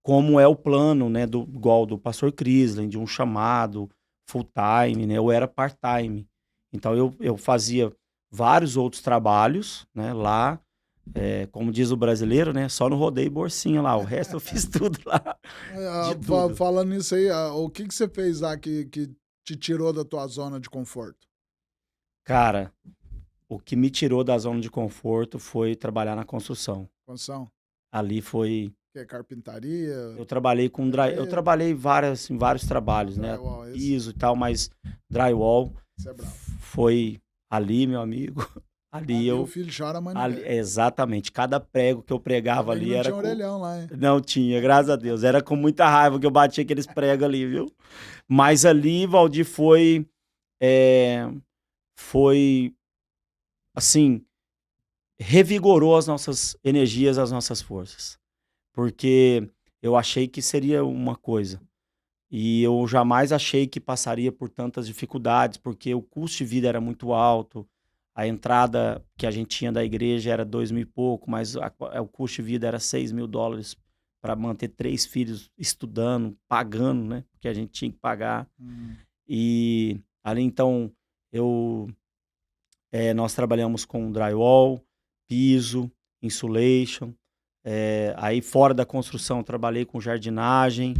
como é o plano, né, igual do pastor Crislen, de um chamado full-time, né? Eu era part-time. Então eu fazia vários outros trabalhos, né, lá, como diz o brasileiro, né, só não rodei bolsinha lá, o resto eu fiz tudo lá. Tudo. Falando nisso aí, o que você fez lá que te tirou da tua zona de conforto? Cara, o que me tirou da zona de conforto foi trabalhar na construção. Construção? Ali foi... Que é carpintaria? Eu trabalhei com eu trabalhei em vários trabalhos, né? Piso e tal, mas drywall foi ali, meu amigo. Ali o filho chora, mas exatamente. Cada prego que eu pregava ali não era tinha orelhão lá, hein? Não tinha, graças a Deus. Era com muita raiva que eu batia aqueles pregos ali, viu? Mas ali, Valdir, foi assim, revigorou as nossas energias, as nossas forças. Porque eu achei que seria uma coisa. E eu jamais achei que passaria por tantas dificuldades, porque o custo de vida era muito alto, a entrada que a gente tinha da igreja era 2.000 e pouco, mas o custo de vida era US$ 6.000 para manter 3 filhos estudando, pagando, né? Porque a gente tinha que pagar. E ali então eu, nós trabalhamos com drywall, piso, insulation. Aí fora da construção eu trabalhei com jardinagem.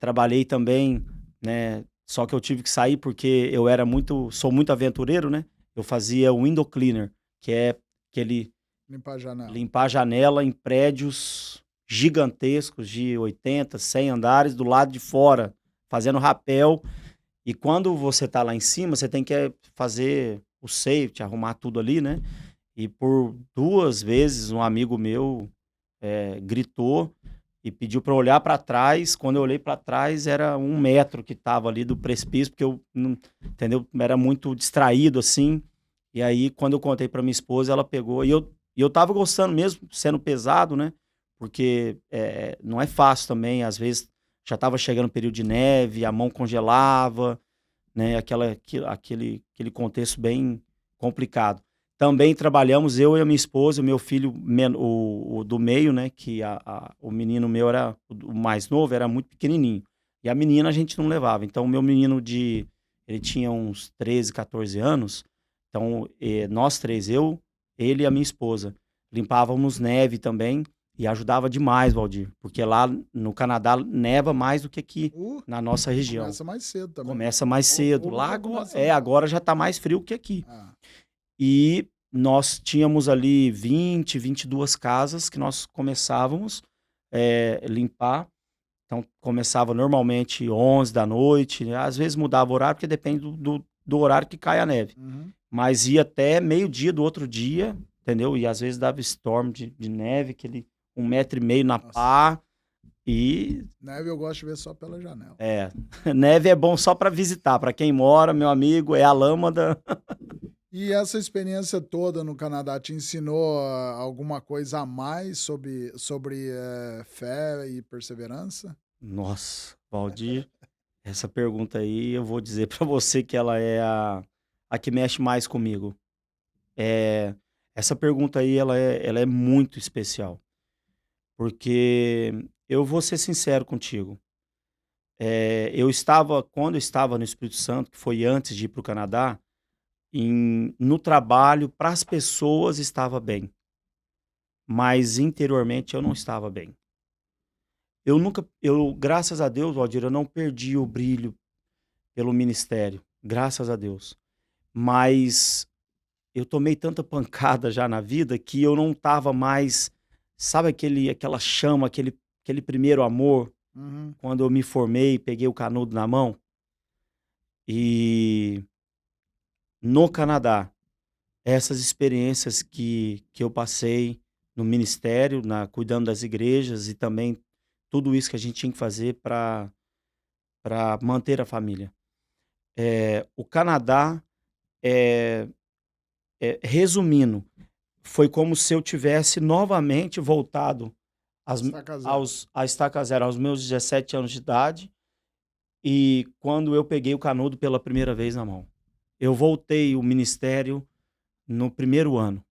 Trabalhei também, né? Só que eu tive que sair porque eu sou muito aventureiro, né? Eu fazia o window cleaner, que é aquele limpar a janela em prédios gigantescos de 80, 100 andares do lado de fora, fazendo rapel. E quando você tá lá em cima, você tem que fazer o safety, arrumar tudo ali, né? E por 2 vezes um amigo meu gritou e pediu para olhar para trás. Quando eu olhei para trás, era 1 metro que tava ali do precipício, porque eu não, entendeu? Era muito distraído assim. E aí, quando eu contei para minha esposa, ela pegou. E eu tava gostando mesmo, sendo pesado, né? Porque não é fácil também. Às vezes já tava chegando o período de neve, a mão congelava, né? Aquele contexto bem complicado. Também trabalhamos, eu e a minha esposa, o meu filho, o do meio, né? Que o menino meu era o mais novo, era muito pequenininho. E a menina a gente não levava. Então, o meu menino ele tinha uns 13, 14 anos. Então, nós três, ele e a minha esposa, limpávamos neve também e ajudava demais, Valdir. Porque lá no Canadá neva mais do que aqui na nossa região. Começa mais cedo também. Começa mais cedo. Lá agora já tá mais frio que aqui. Ah. E nós tínhamos ali 20, 22 casas que nós começávamos limpar. Então, começava normalmente 11 da noite, né? Às vezes mudava o horário, porque depende do horário que cai a neve. Mas ia até meio-dia do outro dia, entendeu? E às vezes dava storm de neve, aquele 1,5 metro na pá. E neve eu gosto de ver só pela janela. Neve é bom só para visitar. Para quem mora, meu amigo, é a lâmpada. E essa experiência toda no Canadá te ensinou alguma coisa a mais sobre fé e perseverança? Nossa, Valdir, essa pergunta aí eu vou dizer para você que ela é a que mexe mais comigo. Essa pergunta aí ela é muito especial, porque eu vou ser sincero contigo. Quando eu estava no Espírito Santo, que foi antes de ir para o Canadá, no trabalho, para as pessoas estava bem, mas interiormente eu não estava bem. Graças a Deus, Valdir, eu não perdi o brilho pelo ministério, graças a Deus. Mas eu tomei tanta pancada já na vida que eu não estava mais, sabe aquela chama, aquele primeiro amor, quando eu me formei, peguei o canudo na mão. E no Canadá, essas experiências que eu passei no ministério, cuidando das igrejas e também tudo isso que a gente tinha que fazer para manter a família. O Canadá, resumindo, foi como se eu tivesse novamente voltado à estaca zero, aos meus 17 anos de idade, e quando eu peguei o canudo pela primeira vez na mão. Eu voltei o ministério no primeiro ano.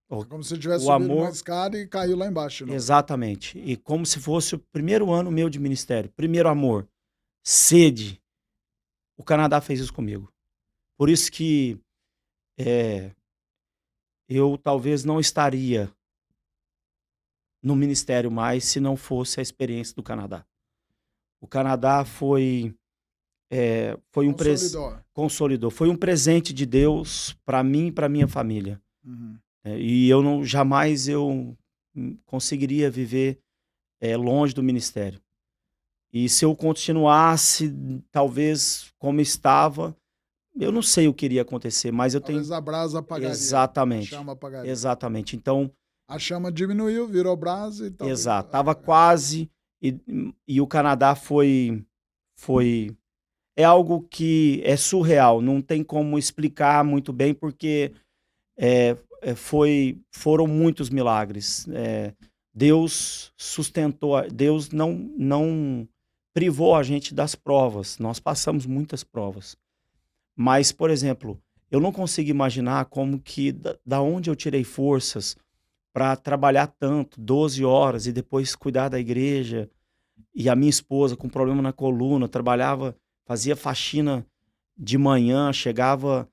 Como se tivesse subido uma escada e caiu lá embaixo. Não? Exatamente. E como se fosse o primeiro ano meu de ministério. Primeiro amor. Sede. O Canadá fez isso comigo. Por isso que eu talvez não estaria no ministério mais se não fosse a experiência do Canadá. O Canadá foi um consolidou. Foi um presente de Deus para mim e para minha família. E eu jamais conseguiria viver longe do ministério. E se eu continuasse, talvez como estava, eu não sei o que iria acontecer, mas eu talvez a brasa apagaria. Exatamente. A chama apagaria. Exatamente. Então a chama diminuiu, virou brasa e tal. Exato. Tava quase e o Canadá foi algo que é surreal, não tem como explicar muito bem porque foram muitos milagres. Deus sustentou, Deus não privou a gente das provas. Nós passamos muitas provas. Mas, por exemplo, eu não consigo imaginar como que, da onde eu tirei forças para trabalhar tanto, 12 horas, e depois cuidar da igreja. E a minha esposa com problema na coluna, trabalhava, fazia faxina de manhã, chegava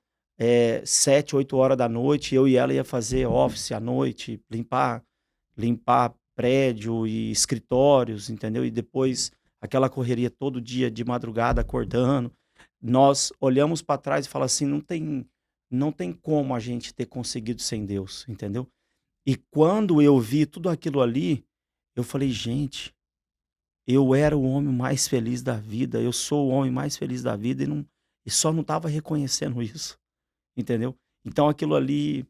7, 8 horas da noite, eu e ela ia fazer office à noite, limpar prédio e escritórios, entendeu? E depois aquela correria todo dia de madrugada acordando. Nós olhamos para trás e falamos assim, não tem como a gente ter conseguido sem Deus, entendeu? E quando eu vi tudo aquilo ali, eu falei, gente, eu era o homem mais feliz da vida, eu sou o homem mais feliz da vida e só não estava reconhecendo isso, entendeu? Então aquilo ali,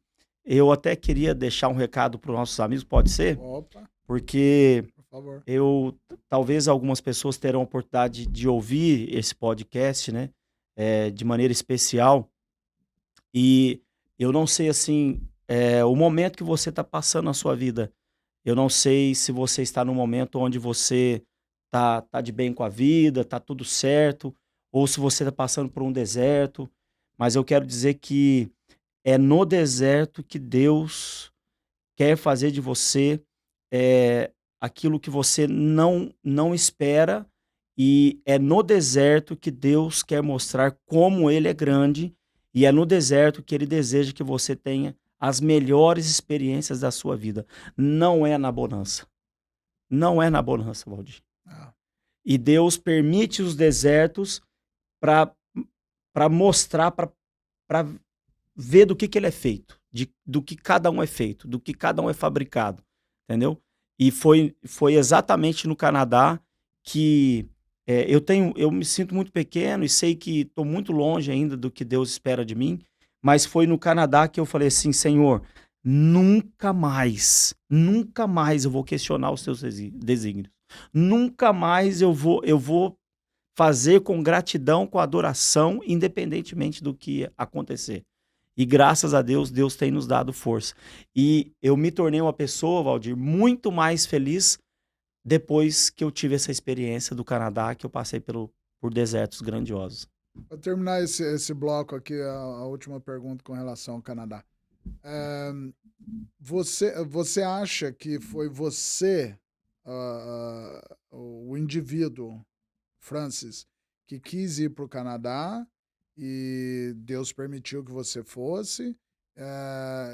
eu até queria deixar um recado para os nossos amigos, pode ser? Opa, Porque por favor. talvez algumas pessoas terão a oportunidade de ouvir esse podcast, né, de maneira especial, e eu não sei, assim, o momento que você está passando na sua vida, eu não sei se você está num momento onde você tá de bem com a vida, tá tudo certo, ou se você está passando por um deserto, mas eu quero dizer que é no deserto que Deus quer fazer de você aquilo que você não espera, e é no deserto que Deus quer mostrar como Ele é grande, e é no deserto que Ele deseja que você tenha as melhores experiências da sua vida. Não é na bonança. Não é na bonança, Valdir. Ah, E Deus permite os desertos para mostrar, para ver do que ele é feito, do que cada um é feito, do que cada um é fabricado, entendeu? E foi exatamente no Canadá que eu me sinto muito pequeno e sei que estou muito longe ainda do que Deus espera de mim, mas foi no Canadá que eu falei assim, Senhor, nunca mais eu vou questionar os teus desígnios. Nunca mais eu vou fazer com gratidão, com adoração, independentemente do que acontecer. E graças a Deus, Deus tem nos dado força. E eu me tornei uma pessoa, Valdir, muito mais feliz depois que eu tive essa experiência do Canadá, que eu passei por desertos grandiosos. Para terminar esse bloco aqui, a última pergunta com relação ao Canadá. Você acha que foi você, o indivíduo, Francis, que quis ir para o Canadá e Deus permitiu que você fosse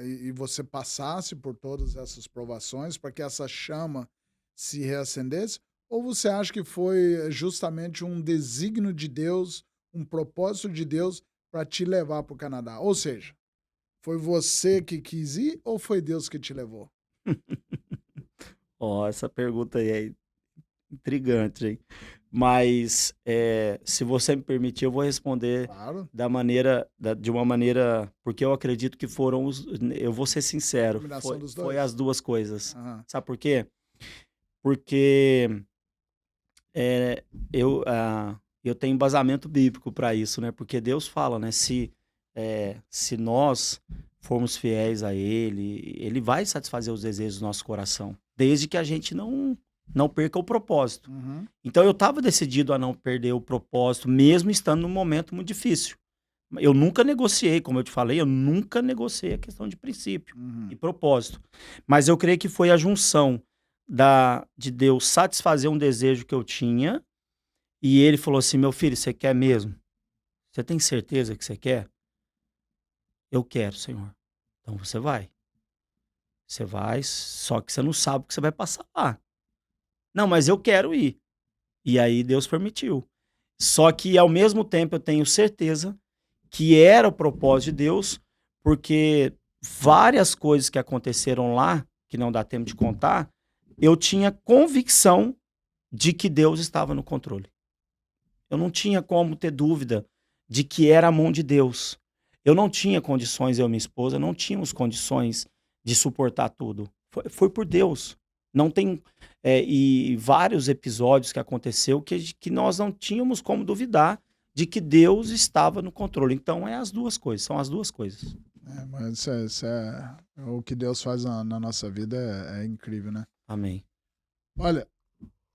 e você passasse por todas essas provações para que essa chama se reacendesse? Ou você acha que foi justamente um desígnio de Deus, um propósito de Deus para te levar para o Canadá? Ou seja, foi você que quis ir ou foi Deus que te levou? Essa pergunta aí é intrigante, hein? Mas se você me permitir, eu vou responder Claro. de uma maneira, porque eu acredito que eu vou ser sincero, Combinação dos foi dois? as duas coisas. Aham. Sabe por quê? Porque eu tenho embasamento bíblico para isso, né? Porque Deus fala, né? Se nós formos fiéis a Ele vai satisfazer os desejos do nosso coração, desde que a gente não perca o propósito. Uhum. Então eu estava decidido a não perder o propósito, mesmo estando num momento muito difícil. Eu nunca negociei, como eu te falei, eu nunca negociei a questão de princípio e propósito. Mas eu creio que foi a junção de Deus satisfazer um desejo que eu tinha, e Ele falou assim, meu filho, você quer mesmo? Você tem certeza que você quer? Eu quero, Senhor. Então você vai. Você vai, só que você não sabe o que você vai passar lá. Não, mas eu quero ir. E aí Deus permitiu. Só que ao mesmo tempo eu tenho certeza que era o propósito de Deus, porque várias coisas que aconteceram lá, que não dá tempo de contar, eu tinha convicção de que Deus estava no controle. Eu não tinha como ter dúvida de que era a mão de Deus. Eu não tinha condições, eu e minha esposa, não tínhamos condições de suportar tudo. Foi por Deus. Não tem e vários episódios que aconteceu que nós não tínhamos como duvidar de que Deus estava no controle. Então são as duas coisas. Mas o que Deus faz na nossa vida é incrível, né? Amém. Olha,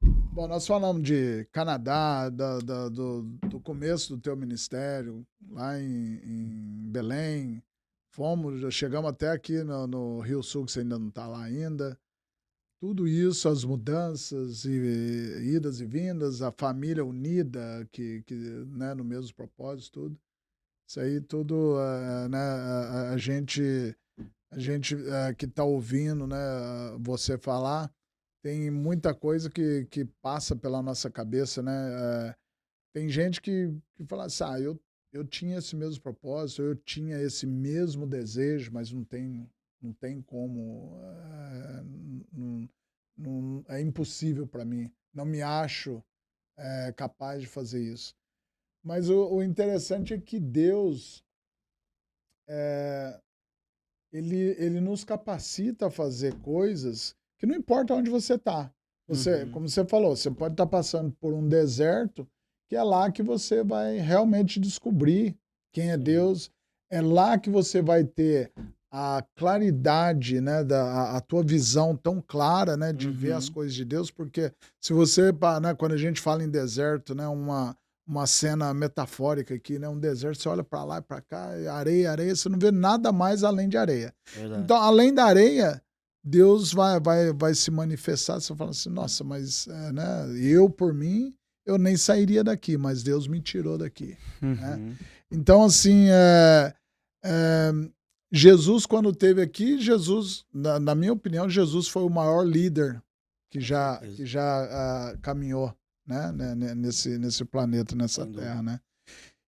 bom, nós falamos de Canadá, do começo do teu ministério, lá em Belém. Já chegamos até aqui no Rio Sul, que você ainda não está lá ainda. Tudo isso, as mudanças, idas e vindas, a família unida, né, no mesmo propósito, tudo. Isso aí tudo, né, a gente que está ouvindo, né, você falar, tem muita coisa que passa pela nossa cabeça, né? Tem gente que fala assim, eu tinha esse mesmo propósito, eu tinha esse mesmo desejo, mas não tem como, é impossível para mim, não me acho capaz de fazer isso. Mas o interessante é que Deus, é, ele nos capacita a fazer coisas que não importa onde você está. Uhum. Como você falou, você pode estar passando por um deserto, que é lá que você vai realmente descobrir quem é Sim. Deus. É lá que você vai ter a claridade, né, a tua visão tão clara, né, de ver as Uhum. coisas de Deus, porque se você, né, quando a gente fala em deserto, né, uma cena metafórica aqui, né? Um deserto, você olha para lá e para cá, areia, areia, você não vê nada mais além de areia. Verdade. Então, além da areia, Deus vai se manifestar. Você fala assim, nossa, mas né? Eu, por mim, eu nem sairia daqui, mas Deus me tirou daqui. Né? Uhum. Então, assim, é, Jesus, quando esteve aqui, na minha opinião, Jesus foi o maior líder que Com já, certeza. que já caminhou, né, nesse planeta, nessa Sem dúvida. terra, né?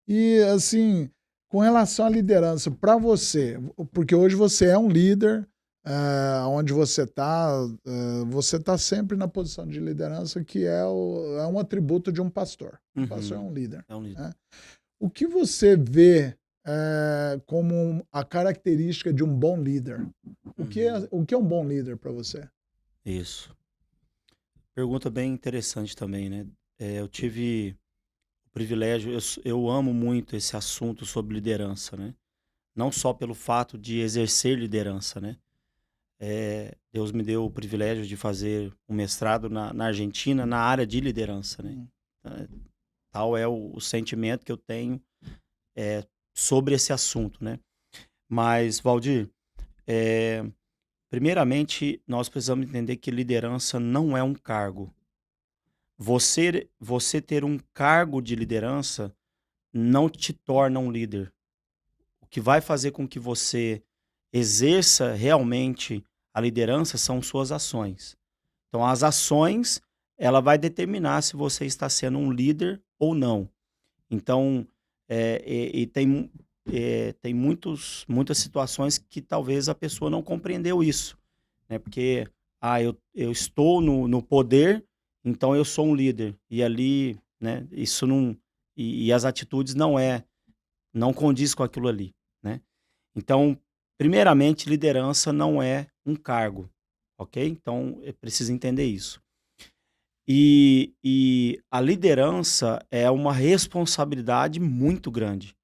E assim, com relação à liderança, para você, porque hoje você é um líder, onde você está sempre na posição de liderança, que é um atributo de um pastor. Um pastor é Uhum. um líder. É um líder. Né? O que você vê como a característica de um bom líder? Uhum. O que é um bom líder para você? Isso. Pergunta bem interessante também, né? Eu tive o privilégio, eu amo muito esse assunto sobre liderança, né? Não só pelo fato de exercer liderança, né? Deus me deu o privilégio de fazer um mestrado na Argentina na área de liderança, né? Hum. Tal é o sentimento que eu tenho sobre esse assunto, né? Mas, Valdir, é, primeiramente, nós precisamos entender que liderança não é um cargo. Você ter um cargo de liderança não te torna um líder. O que vai fazer com que você exerça realmente a liderança são suas ações. Então, as ações, ela vai determinar se você está sendo um líder ou não. Então, tem muitas situações que talvez a pessoa não compreendeu isso, né? Porque, eu estou no poder, então eu sou um líder. E ali, né, isso não. E as atitudes não condiz com aquilo ali, né? Então, primeiramente, liderança não é um cargo, ok? Então, é preciso entender isso. E a liderança é uma responsabilidade muito grande,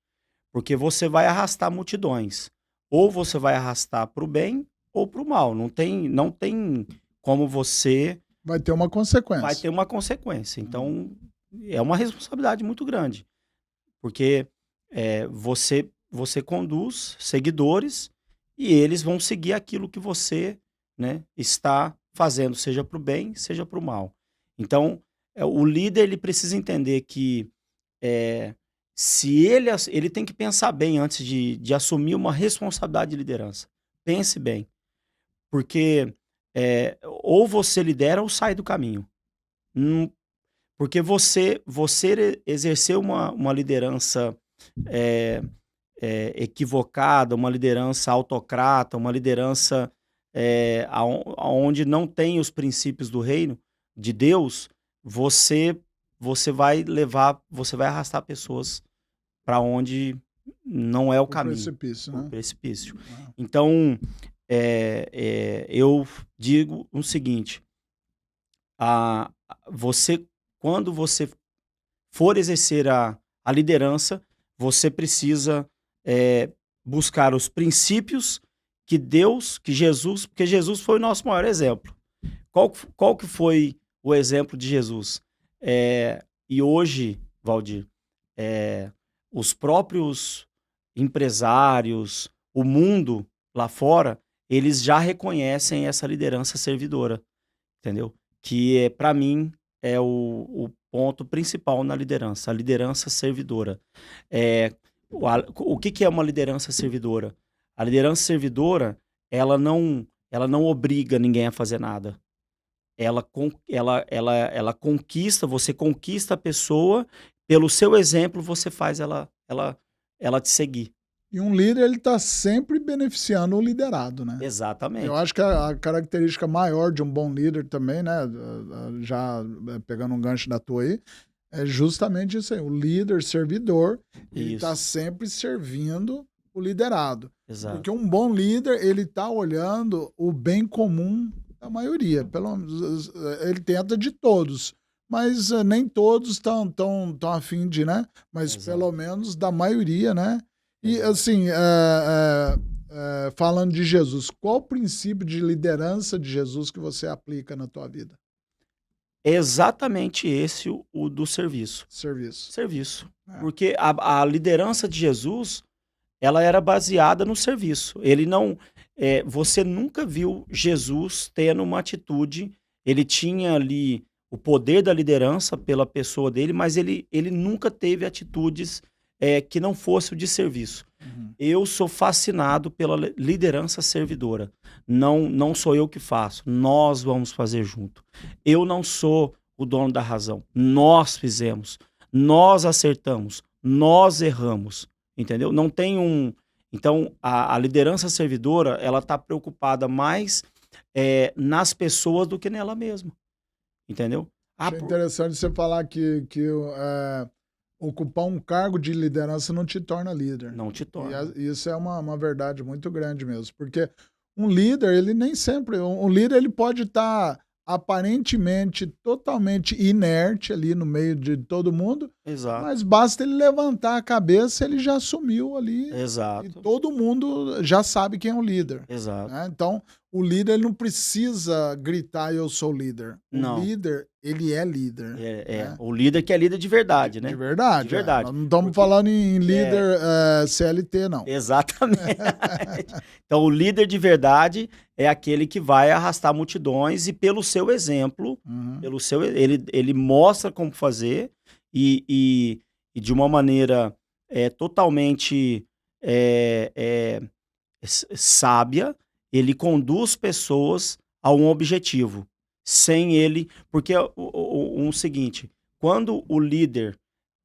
porque você vai arrastar multidões. Ou você vai arrastar para o bem ou para o mal. Não tem como você Vai ter uma vai consequência. ter uma consequência. Hum. Então, é uma responsabilidade muito grande, porque você conduz seguidores e eles vão seguir aquilo que você, né, está fazendo, seja para o bem, seja para o mal. Então, o líder ele precisa entender que eh, se ele tem que pensar bem antes de assumir uma responsabilidade de liderança. Pense bem, porque ou você lidera ou sai do caminho. Não, porque você exercer uma liderança eh, equivocada, uma liderança autocrata, uma liderança aonde não tem os princípios do reino de Deus, você você vai arrastar pessoas para onde não é o Pro caminho, precipício, o né? precipício. Ah. Então, eu digo o seguinte: você, quando você for exercer a liderança, você precisa buscar os princípios que Deus, que Jesus, porque Jesus foi o nosso maior exemplo. Qual que foi o exemplo de Jesus? E hoje, Valdir, os próprios empresários, o mundo lá fora, eles já reconhecem essa liderança servidora, entendeu? Que para mim é o ponto principal na liderança, a liderança servidora. O que é uma liderança servidora? A liderança servidora, ela não obriga ninguém a fazer nada. Ela conquista, você conquista a pessoa, pelo seu exemplo, você faz ela te seguir. E um líder, ele está sempre beneficiando o liderado, né? Exatamente. Eu acho que a característica maior de um bom líder também, né? Já pegando um gancho da tua aí, é justamente isso aí. O líder servidor, ele está sempre servindo o liderado. Exato. Porque um bom líder, ele está olhando o bem comum da maioria. Pelo menos ele tenta de todos. Mas nem todos estão tão a fim de, né? Mas Exato. pelo menos da maioria, né? E Exato. assim, falando de Jesus, qual o princípio de liderança de Jesus que você aplica na tua vida? É exatamente esse o do serviço. Serviço. Porque a liderança de Jesus, ela era baseada no serviço. Ele não... você nunca viu Jesus tendo uma atitude... Ele tinha ali o poder da liderança pela pessoa dele, mas ele nunca teve atitudes que não fosse o de serviço. Uhum. Eu sou fascinado pela liderança servidora. Não sou eu que faço, nós vamos fazer junto. Eu não sou o dono da razão. Nós fizemos, nós acertamos, nós erramos, entendeu? Não tem um... Então, a liderança servidora, ela está preocupada mais nas pessoas do que nela mesma, entendeu? Achei interessante você falar que ocupar um cargo de liderança não te torna líder. Não te torna. E isso é uma verdade muito grande mesmo, porque um líder, ele nem sempre... Um líder, ele pode estar aparentemente totalmente inerte ali no meio de todo mundo, Exato. Mas basta ele levantar a cabeça, ele já assumiu ali. Exato. E todo mundo já sabe quem é o líder. Exato. Né? Então, o líder ele não precisa gritar eu sou líder. O líder, ele é líder. Né? O líder que é líder de verdade, né? De verdade. De verdade. Nós não estamos falando em líder CLT, não. Exatamente. Então, o líder de verdade é aquele que vai arrastar multidões e pelo seu exemplo, ele mostra como fazer e de uma maneira totalmente sábia, ele conduz pessoas a um objetivo, sem ele... Porque seguinte, quando o líder,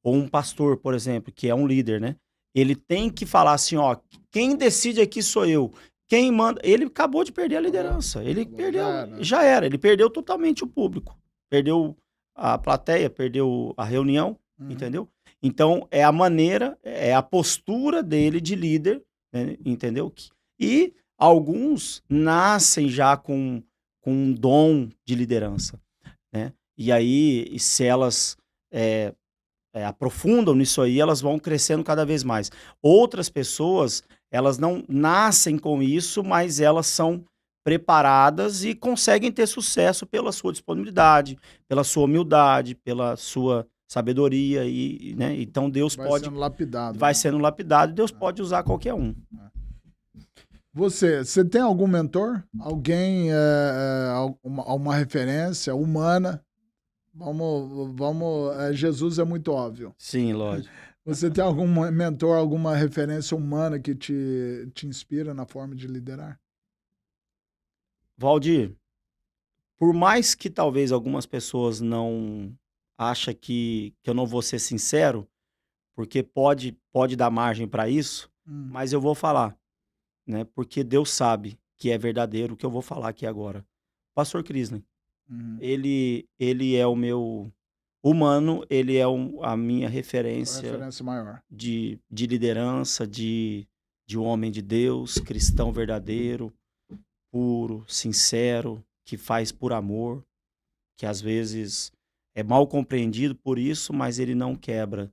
ou um pastor, por exemplo, que é um líder, né? Ele tem que falar assim, ó, quem decide aqui sou eu. Quem manda... Ele acabou de perder a liderança. Ele perdeu, já era. Ele perdeu totalmente o público. Perdeu a plateia, perdeu a reunião, entendeu? Então, é a maneira, é a postura dele de líder, né, entendeu? E alguns nascem já com um dom de liderança, né? E aí, se elas aprofundam nisso aí, elas vão crescendo cada vez mais. Outras pessoas, elas não nascem com isso, mas elas são preparadas e conseguem ter sucesso pela sua disponibilidade, pela sua humildade, pela sua sabedoria né? Então Deus vai sendo lapidado. Vai sendo lapidado e Deus pode usar qualquer um. Você tem algum mentor? Alguém, uma referência humana? Jesus é muito óbvio. Sim, lógico. Você tem algum mentor, alguma referência humana que te inspira na forma de liderar? Valdir, por mais que talvez algumas pessoas não achem que eu não vou ser sincero, porque pode dar margem para isso, mas eu vou falar, né? Porque Deus sabe que é verdadeiro o que eu vou falar aqui agora. Pastor Crisley, ele é o meu humano, ele é a minha referência maior de liderança, de um homem de Deus, cristão verdadeiro, puro, sincero, que faz por amor, que às vezes é mal compreendido por isso, mas ele não quebra.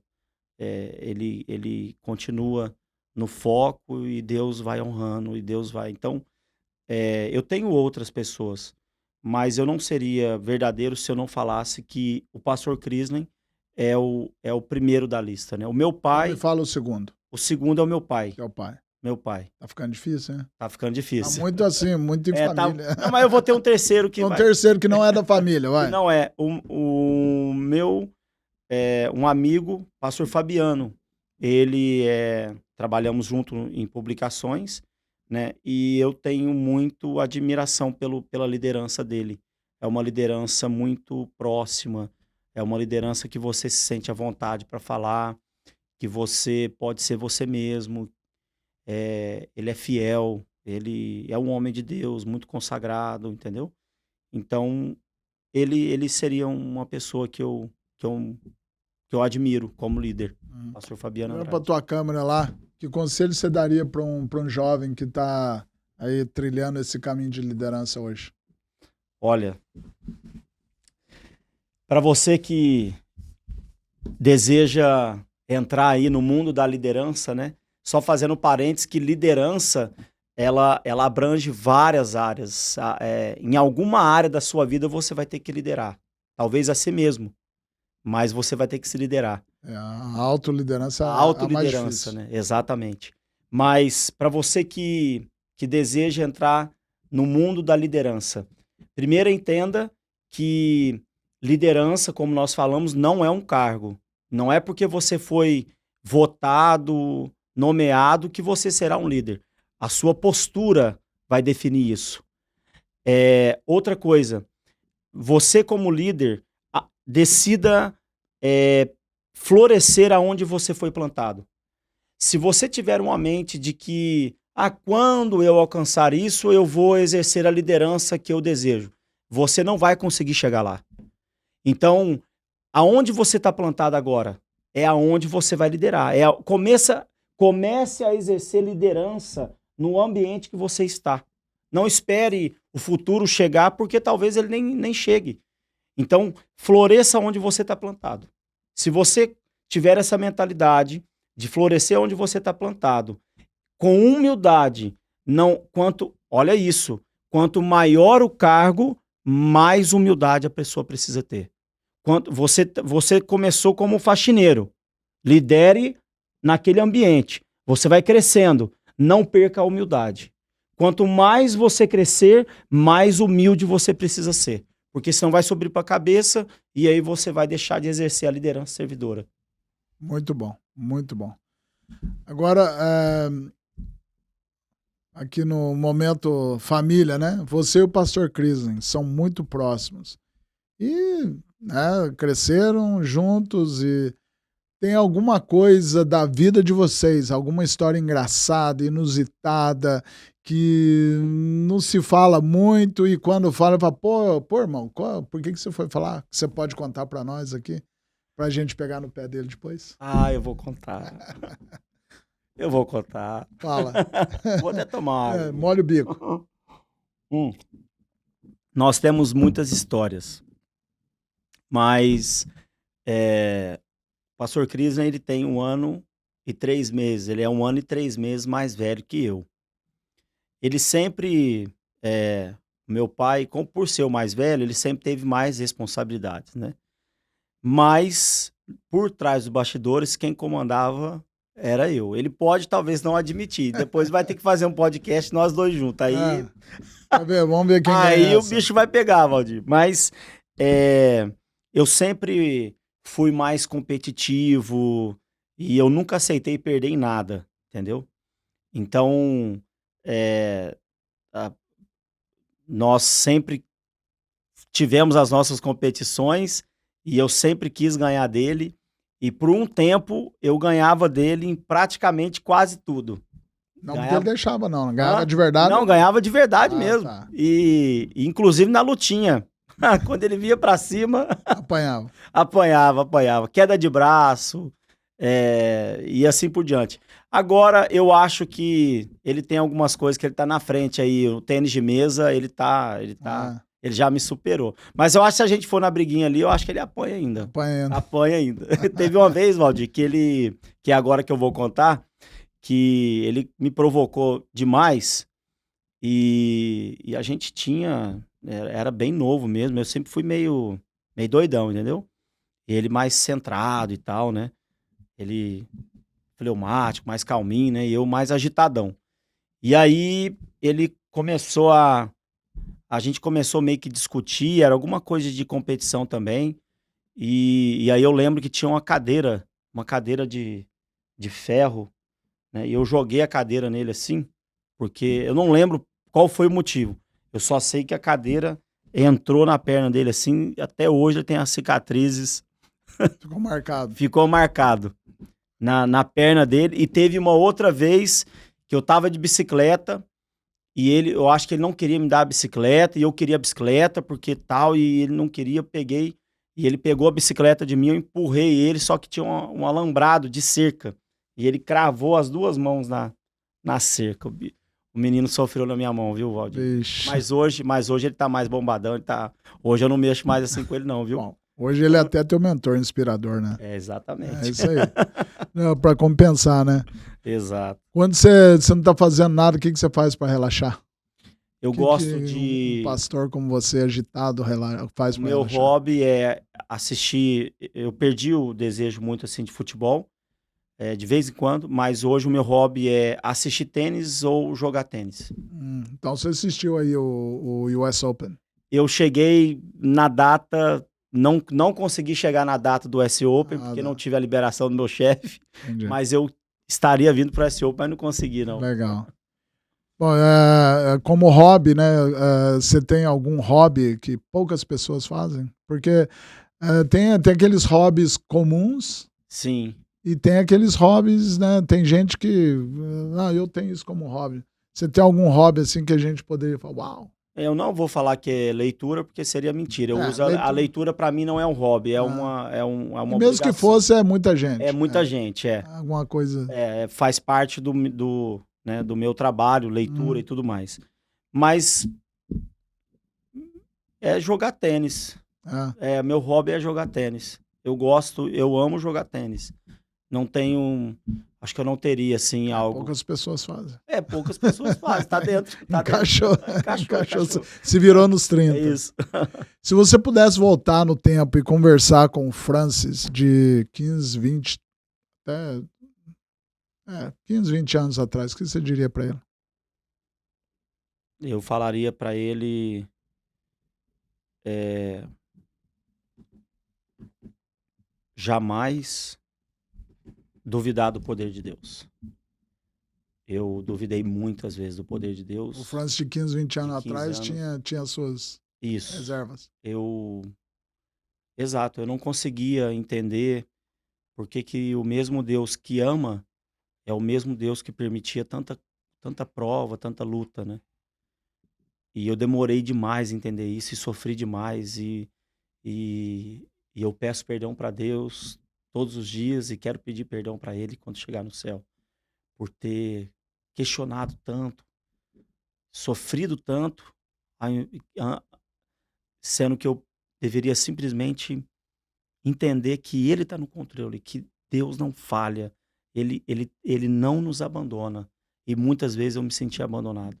Ele continua no foco e Deus vai honrando e Deus vai. Então, eu tenho outras pessoas, mas eu não seria verdadeiro se eu não falasse que o pastor Crisley é o primeiro da lista, né? O meu pai... Me fala o segundo. O segundo é o meu pai. Que é o pai. Meu pai. Tá ficando difícil, né? Tá ficando difícil. Tá muito assim, muito em família. Não, mas eu vou ter um terceiro que um terceiro que não é da família, vai. Não é. O meu... um amigo, pastor Fabiano. Ele trabalhamos junto em publicações, né? E eu tenho muito admiração pela liderança dele. É uma liderança muito próxima, é uma liderança que você se sente à vontade para falar, que você pode ser você mesmo. Ele é fiel, ele é um homem de Deus, muito consagrado, entendeu? Então, ele seria uma pessoa que eu admiro como líder, pastor Fabiano Olha Andrade. pra tua câmera lá, que conselho você daria para um jovem que tá aí trilhando esse caminho de liderança hoje? Olha, para você que deseja entrar aí no mundo da liderança, né? Só fazendo parênteses que liderança, ela abrange várias áreas. Em alguma área da sua vida você vai ter que liderar. Talvez a si mesmo, mas você vai ter que se liderar. A autoliderança A é a autoliderança, mais difícil. né? Exatamente. Mas para você que deseja entrar no mundo da liderança, primeiro entenda que liderança, como nós falamos, não é um cargo. Não é porque você foi votado, nomeado, que você será um líder. A sua postura vai definir isso. Outra coisa, você como líder, decida florescer aonde você foi plantado. Se você tiver uma mente de que quando eu alcançar isso, eu vou exercer a liderança que eu desejo, você não vai conseguir chegar lá. Então, aonde você está plantado agora é aonde você vai liderar. Comece a exercer liderança no ambiente que você está. Não espere o futuro chegar, porque talvez ele nem chegue. Então, floresça onde você está plantado. Se você tiver essa mentalidade de florescer onde você está plantado, com humildade, olha isso, quanto maior o cargo, mais humildade a pessoa precisa ter. Você começou como faxineiro, lidere naquele ambiente, você vai crescendo, não perca a humildade. Quanto mais você crescer, mais humilde você precisa ser, porque senão vai subir para a cabeça e aí você vai deixar de exercer a liderança servidora. Muito bom, muito bom. Agora, aqui no momento família, né? Você e o pastor Crisley são muito próximos. E cresceram juntos e tem alguma coisa da vida de vocês, alguma história engraçada, inusitada, que não se fala muito e quando fala, pô, irmão, por que você foi falar? Você pode contar pra nós aqui? Pra gente pegar no pé dele depois? Eu vou contar. Eu vou contar. Fala. Vou até tomar. Molha o bico. Nós temos muitas histórias, mas o pastor Crisley, ele tem 1 ano e 3 meses. Ele é 1 ano e 3 meses mais velho que eu. Ele sempre, meu pai, por ser o mais velho, ele sempre teve mais responsabilidades, né? Mas, por trás dos bastidores, quem comandava era eu. Ele pode, talvez, não admitir. Depois vai ter que fazer um podcast nós dois juntos. Aí, vamos ver quem aí o bicho vai pegar, Valdir. Mas eu sempre fui mais competitivo e eu nunca aceitei perder em nada, entendeu? Então, nós sempre tivemos as nossas competições e eu sempre quis ganhar dele. E por um tempo eu ganhava dele em praticamente quase tudo. Não, porque ele deixava, não. Ganhava de verdade? Não, ganhava de verdade mesmo. Tá. E inclusive na lutinha. Quando ele via pra cima... Apanhava. Queda de braço e assim por diante. Agora, eu acho que ele tem algumas coisas que ele tá na frente aí. O tênis de mesa, ele já me superou. Mas eu acho que se a gente for na briguinha ali, eu acho que ele apanha ainda. Apanha ainda. Teve uma vez, Valdir, que agora que eu vou contar, que ele me provocou demais e a gente era bem novo mesmo, eu sempre fui meio doidão, entendeu? Ele mais centrado e tal, né? Ele fleumático, mais calminho, né? E eu mais agitadão. E aí ele começou a gente começou meio que discutir, era alguma coisa de competição também. E aí eu lembro que tinha uma cadeira de ferro, né? E eu joguei a cadeira nele assim, porque eu não lembro qual foi o motivo. Eu só sei que a cadeira entrou na perna dele assim, até hoje ele tem as cicatrizes. Ficou marcado. Ficou marcado na perna dele. E teve uma outra vez que eu tava de bicicleta e eu acho que ele não queria me dar a bicicleta e eu queria a bicicleta porque tal, e ele não queria, eu peguei e ele pegou a bicicleta de mim, eu empurrei ele, só que tinha um alambrado de cerca e ele cravou as duas mãos na cerca. O menino sofreu na minha mão, viu, Valdir? Mas hoje ele tá mais bombadão, hoje eu não mexo mais assim com ele não, viu? Bom, hoje ele é até teu mentor inspirador, né? É, exatamente. É isso aí. Pra compensar, né? Exato. Quando você não tá fazendo nada, o que você faz pra relaxar? Eu gosto de... Um pastor como você, agitado, faz pra Meu relaxar? hobby é assistir... Eu perdi o desejo muito, assim, de futebol, de vez em quando, mas hoje o meu hobby é assistir tênis ou jogar tênis. Então você assistiu aí o US Open? Eu cheguei na data... Não consegui chegar na data do US Open, porque não tive a liberação do meu chefe, mas eu estaria vindo para o US Open, mas não consegui, não. Legal. Bom, como hobby, né? Você tem algum hobby que poucas pessoas fazem? Porque tem aqueles hobbies comuns. Sim. E tem aqueles hobbies, né? Tem gente que... eu tenho isso como hobby. Você tem algum hobby assim que a gente poderia falar, uau? Eu não vou falar que é leitura, porque seria mentira. A leitura para mim não é um hobby, é uma mesmo obrigação. que fosse, é muita gente. É muita gente, Alguma coisa... faz parte do meu trabalho, leitura e tudo mais. Mas é jogar tênis. Meu hobby é jogar tênis. Eu amo jogar tênis. Não tenho... Acho que eu não teria, assim, algo... Poucas pessoas fazem. Poucas pessoas fazem. Tá dentro. Encaixou. Se virou nos 30. É isso. Se você pudesse voltar no tempo e conversar com o Francis de 15, 20... Até 15, 20 anos atrás, o que você diria para ele? Eu falaria para ele... jamais duvidar do poder de Deus. Eu duvidei muitas vezes do poder de Deus. O Francis de 15, 20 anos atrás tinha suas reservas. Exato, eu não conseguia entender por que o mesmo Deus que ama é o mesmo Deus que permitia tanta prova, tanta luta, né? E eu demorei demais a entender isso e sofri demais e eu peço perdão para Deus todos os dias e quero pedir perdão para Ele quando chegar no céu, por ter questionado tanto, sofrido tanto, sendo que eu deveria simplesmente entender que Ele está no controle, que Deus não falha, Ele não nos abandona. E muitas vezes eu me senti abandonado.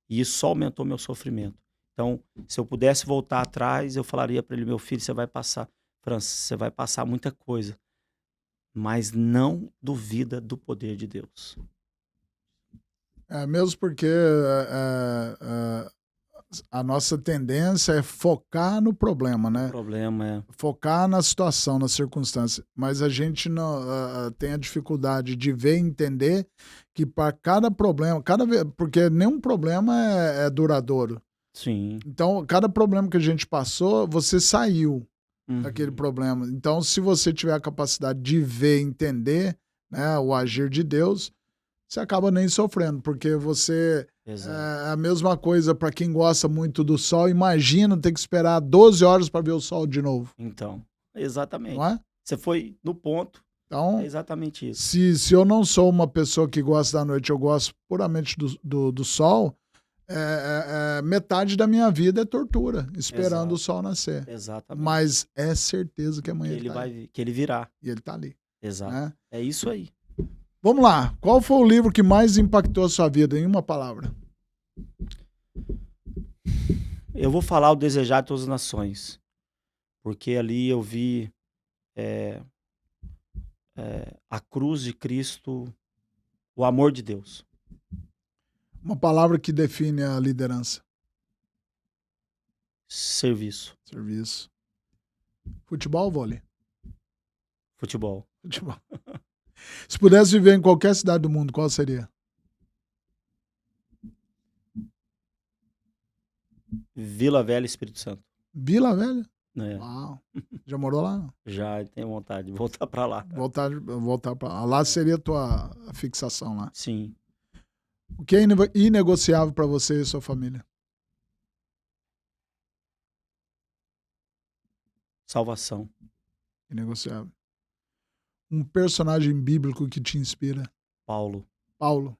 E isso só aumentou meu sofrimento. Então, se eu pudesse voltar atrás, eu falaria para ele, meu filho, você vai passar, Francis, você vai passar muita coisa, mas não duvida do poder de Deus. Mesmo porque a nossa tendência é focar no problema, né? O problema focar na situação, na circunstância. Mas a gente não tem a dificuldade de ver e entender que para cada problema, porque nenhum problema é duradouro. Sim. Então, cada problema que a gente passou, você saiu daquele problema. Então, se você tiver a capacidade de ver e entender, né, o agir de Deus, você acaba nem sofrendo, porque você... É a mesma coisa para quem gosta muito do sol. Imagina ter que esperar 12 horas para ver o sol de novo. Então, exatamente. Não é? Você foi no ponto. Então, é exatamente isso. Se eu não sou uma pessoa que gosta da noite, eu gosto puramente do sol, metade da minha vida é tortura, esperando o sol nascer. Exatamente. Mas é certeza que amanhã que ele virá. E ele tá ali. Exato. Né? É isso aí. Vamos lá. Qual foi o livro que mais impactou a sua vida, em uma palavra? Eu vou falar o Desejar de Todas as Nações, porque ali eu vi a cruz de Cristo, o amor de Deus. Uma palavra que define a liderança. Serviço. Serviço. Futebol ou vôlei? Futebol. Futebol. Se pudesse viver em qualquer cidade do mundo, qual seria? Vila Velha, Espírito Santo. Vila Velha? É. Uau. Já morou lá? Já tenho vontade de voltar pra lá. Voltar para lá. Lá seria a tua fixação lá. Sim. O que é inegociável para você e sua família? Salvação. Inegociável. Um personagem bíblico que te inspira? Paulo. Paulo.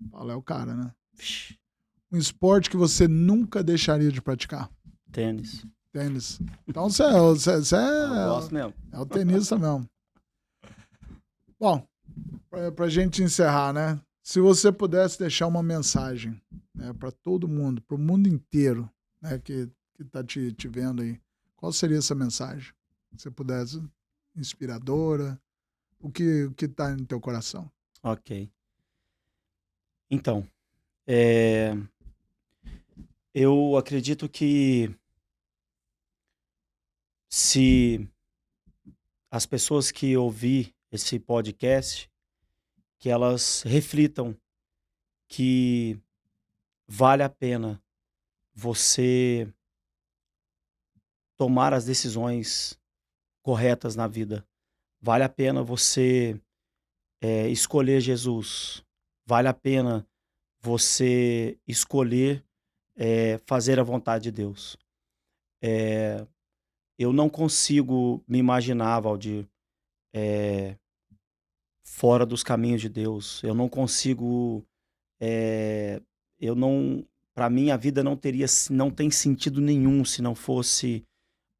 Paulo é o cara, né? Vixe. Um esporte que você nunca deixaria de praticar? Tênis. Tênis. Então você Eu gosto mesmo. é o tenista mesmo. Bom, pra gente encerrar, né? Se você pudesse deixar uma mensagem, né, para todo mundo, para o mundo inteiro, né, que tá te vendo aí, qual seria essa mensagem? Se você pudesse, inspiradora, o que tá no teu coração? Ok. Então, eu acredito que se as pessoas que ouvir esse podcast, que elas reflitam que vale a pena você tomar as decisões corretas na vida. Vale a pena você escolher Jesus. Vale a pena você escolher fazer a vontade de Deus. Eu não consigo me imaginar, Valdir, fora dos caminhos de Deus. Eu não consigo, para mim a vida não tem sentido nenhum se não fosse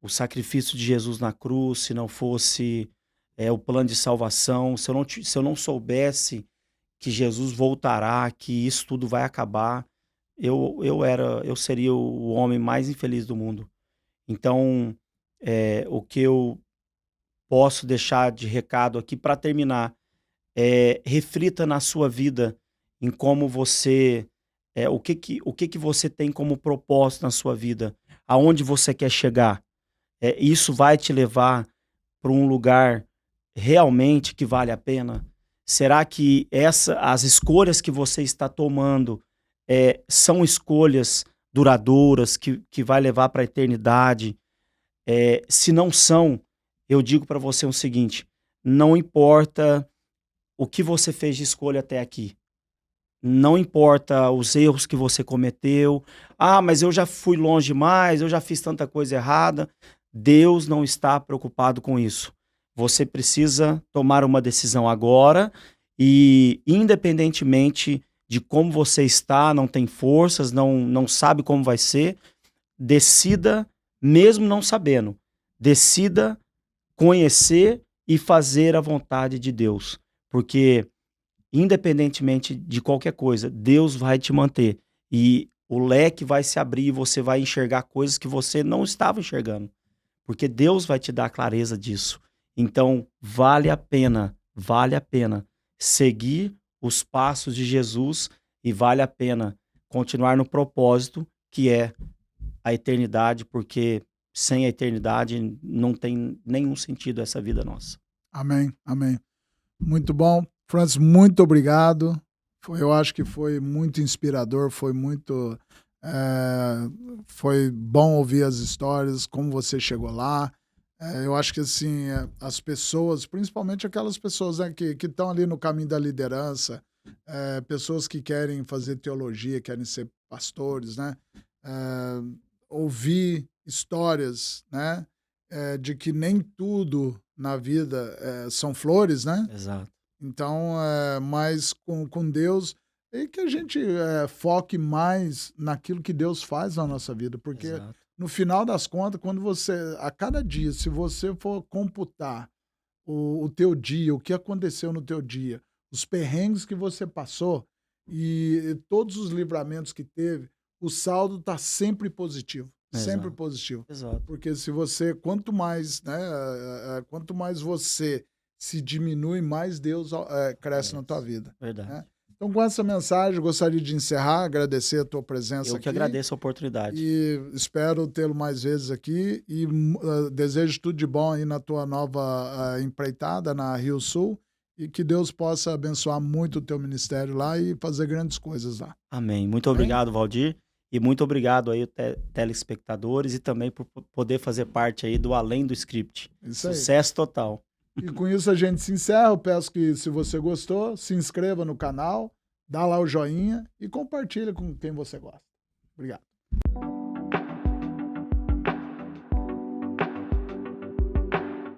o sacrifício de Jesus na cruz, se não fosse o plano de salvação, se eu não soubesse que Jesus voltará, que isso tudo vai acabar, eu seria o homem mais infeliz do mundo. Então, o que eu posso deixar de recado aqui para terminar reflita na sua vida em como você, o que você tem como propósito na sua vida, aonde você quer chegar. Isso vai te levar para um lugar realmente que vale a pena? Será que as escolhas que você está tomando são escolhas duradouras que vai levar para a eternidade? Se não são, eu digo para você o seguinte: não importa o que você fez de escolha até aqui. Não importa os erros que você cometeu. Ah, mas eu já fui longe demais, eu já fiz tanta coisa errada. Deus não está preocupado com isso. Você precisa tomar uma decisão agora e, independentemente de como você está, não tem forças, não sabe como vai ser, decida, mesmo não sabendo, decida conhecer e fazer a vontade de Deus. Porque, independentemente de qualquer coisa, Deus vai te manter. E o leque vai se abrir e você vai enxergar coisas que você não estava enxergando. Porque Deus vai te dar clareza disso. Então, vale a pena seguir os passos de Jesus e vale a pena continuar no propósito que é a eternidade, porque sem a eternidade não tem nenhum sentido essa vida nossa. Amém, amém. Muito bom. Francis, muito obrigado. Eu acho que foi muito inspirador, foi muito... foi bom ouvir as histórias, como você chegou lá. Eu acho que assim, as pessoas, principalmente aquelas pessoas, né, que estão ali no caminho da liderança, pessoas que querem fazer teologia, querem ser pastores, né? Ouvir histórias, né? De que nem tudo na vida são flores, né? Exato. Então, mas com Deus, e que a gente foque mais naquilo que Deus faz na nossa vida, porque Exato. no final das contas, quando você, a cada dia, se você for computar o teu dia, o que aconteceu no teu dia, os perrengues que você passou e todos os livramentos que teve, o saldo tá sempre positivo. Sempre Exato. positivo. Exato. Porque se você, quanto mais, né, quanto mais você se diminui, mais Deus cresce na tua vida. Verdade. Né? Então, com essa mensagem, eu gostaria de encerrar, agradecer a tua presença aqui. Eu que agradeço a oportunidade. E espero tê-lo mais vezes aqui e desejo tudo de bom aí na tua nova empreitada na Rio Sul e que Deus possa abençoar muito o teu ministério lá e fazer grandes coisas lá. Amém. Muito obrigado, Valdir. E muito obrigado aí, telespectadores, e também por poder fazer parte aí do Além do Script. Isso aí. Sucesso total. E com isso a gente se encerra. Eu peço que, se você gostou, se inscreva no canal, dá lá o joinha e compartilha com quem você gosta. Obrigado.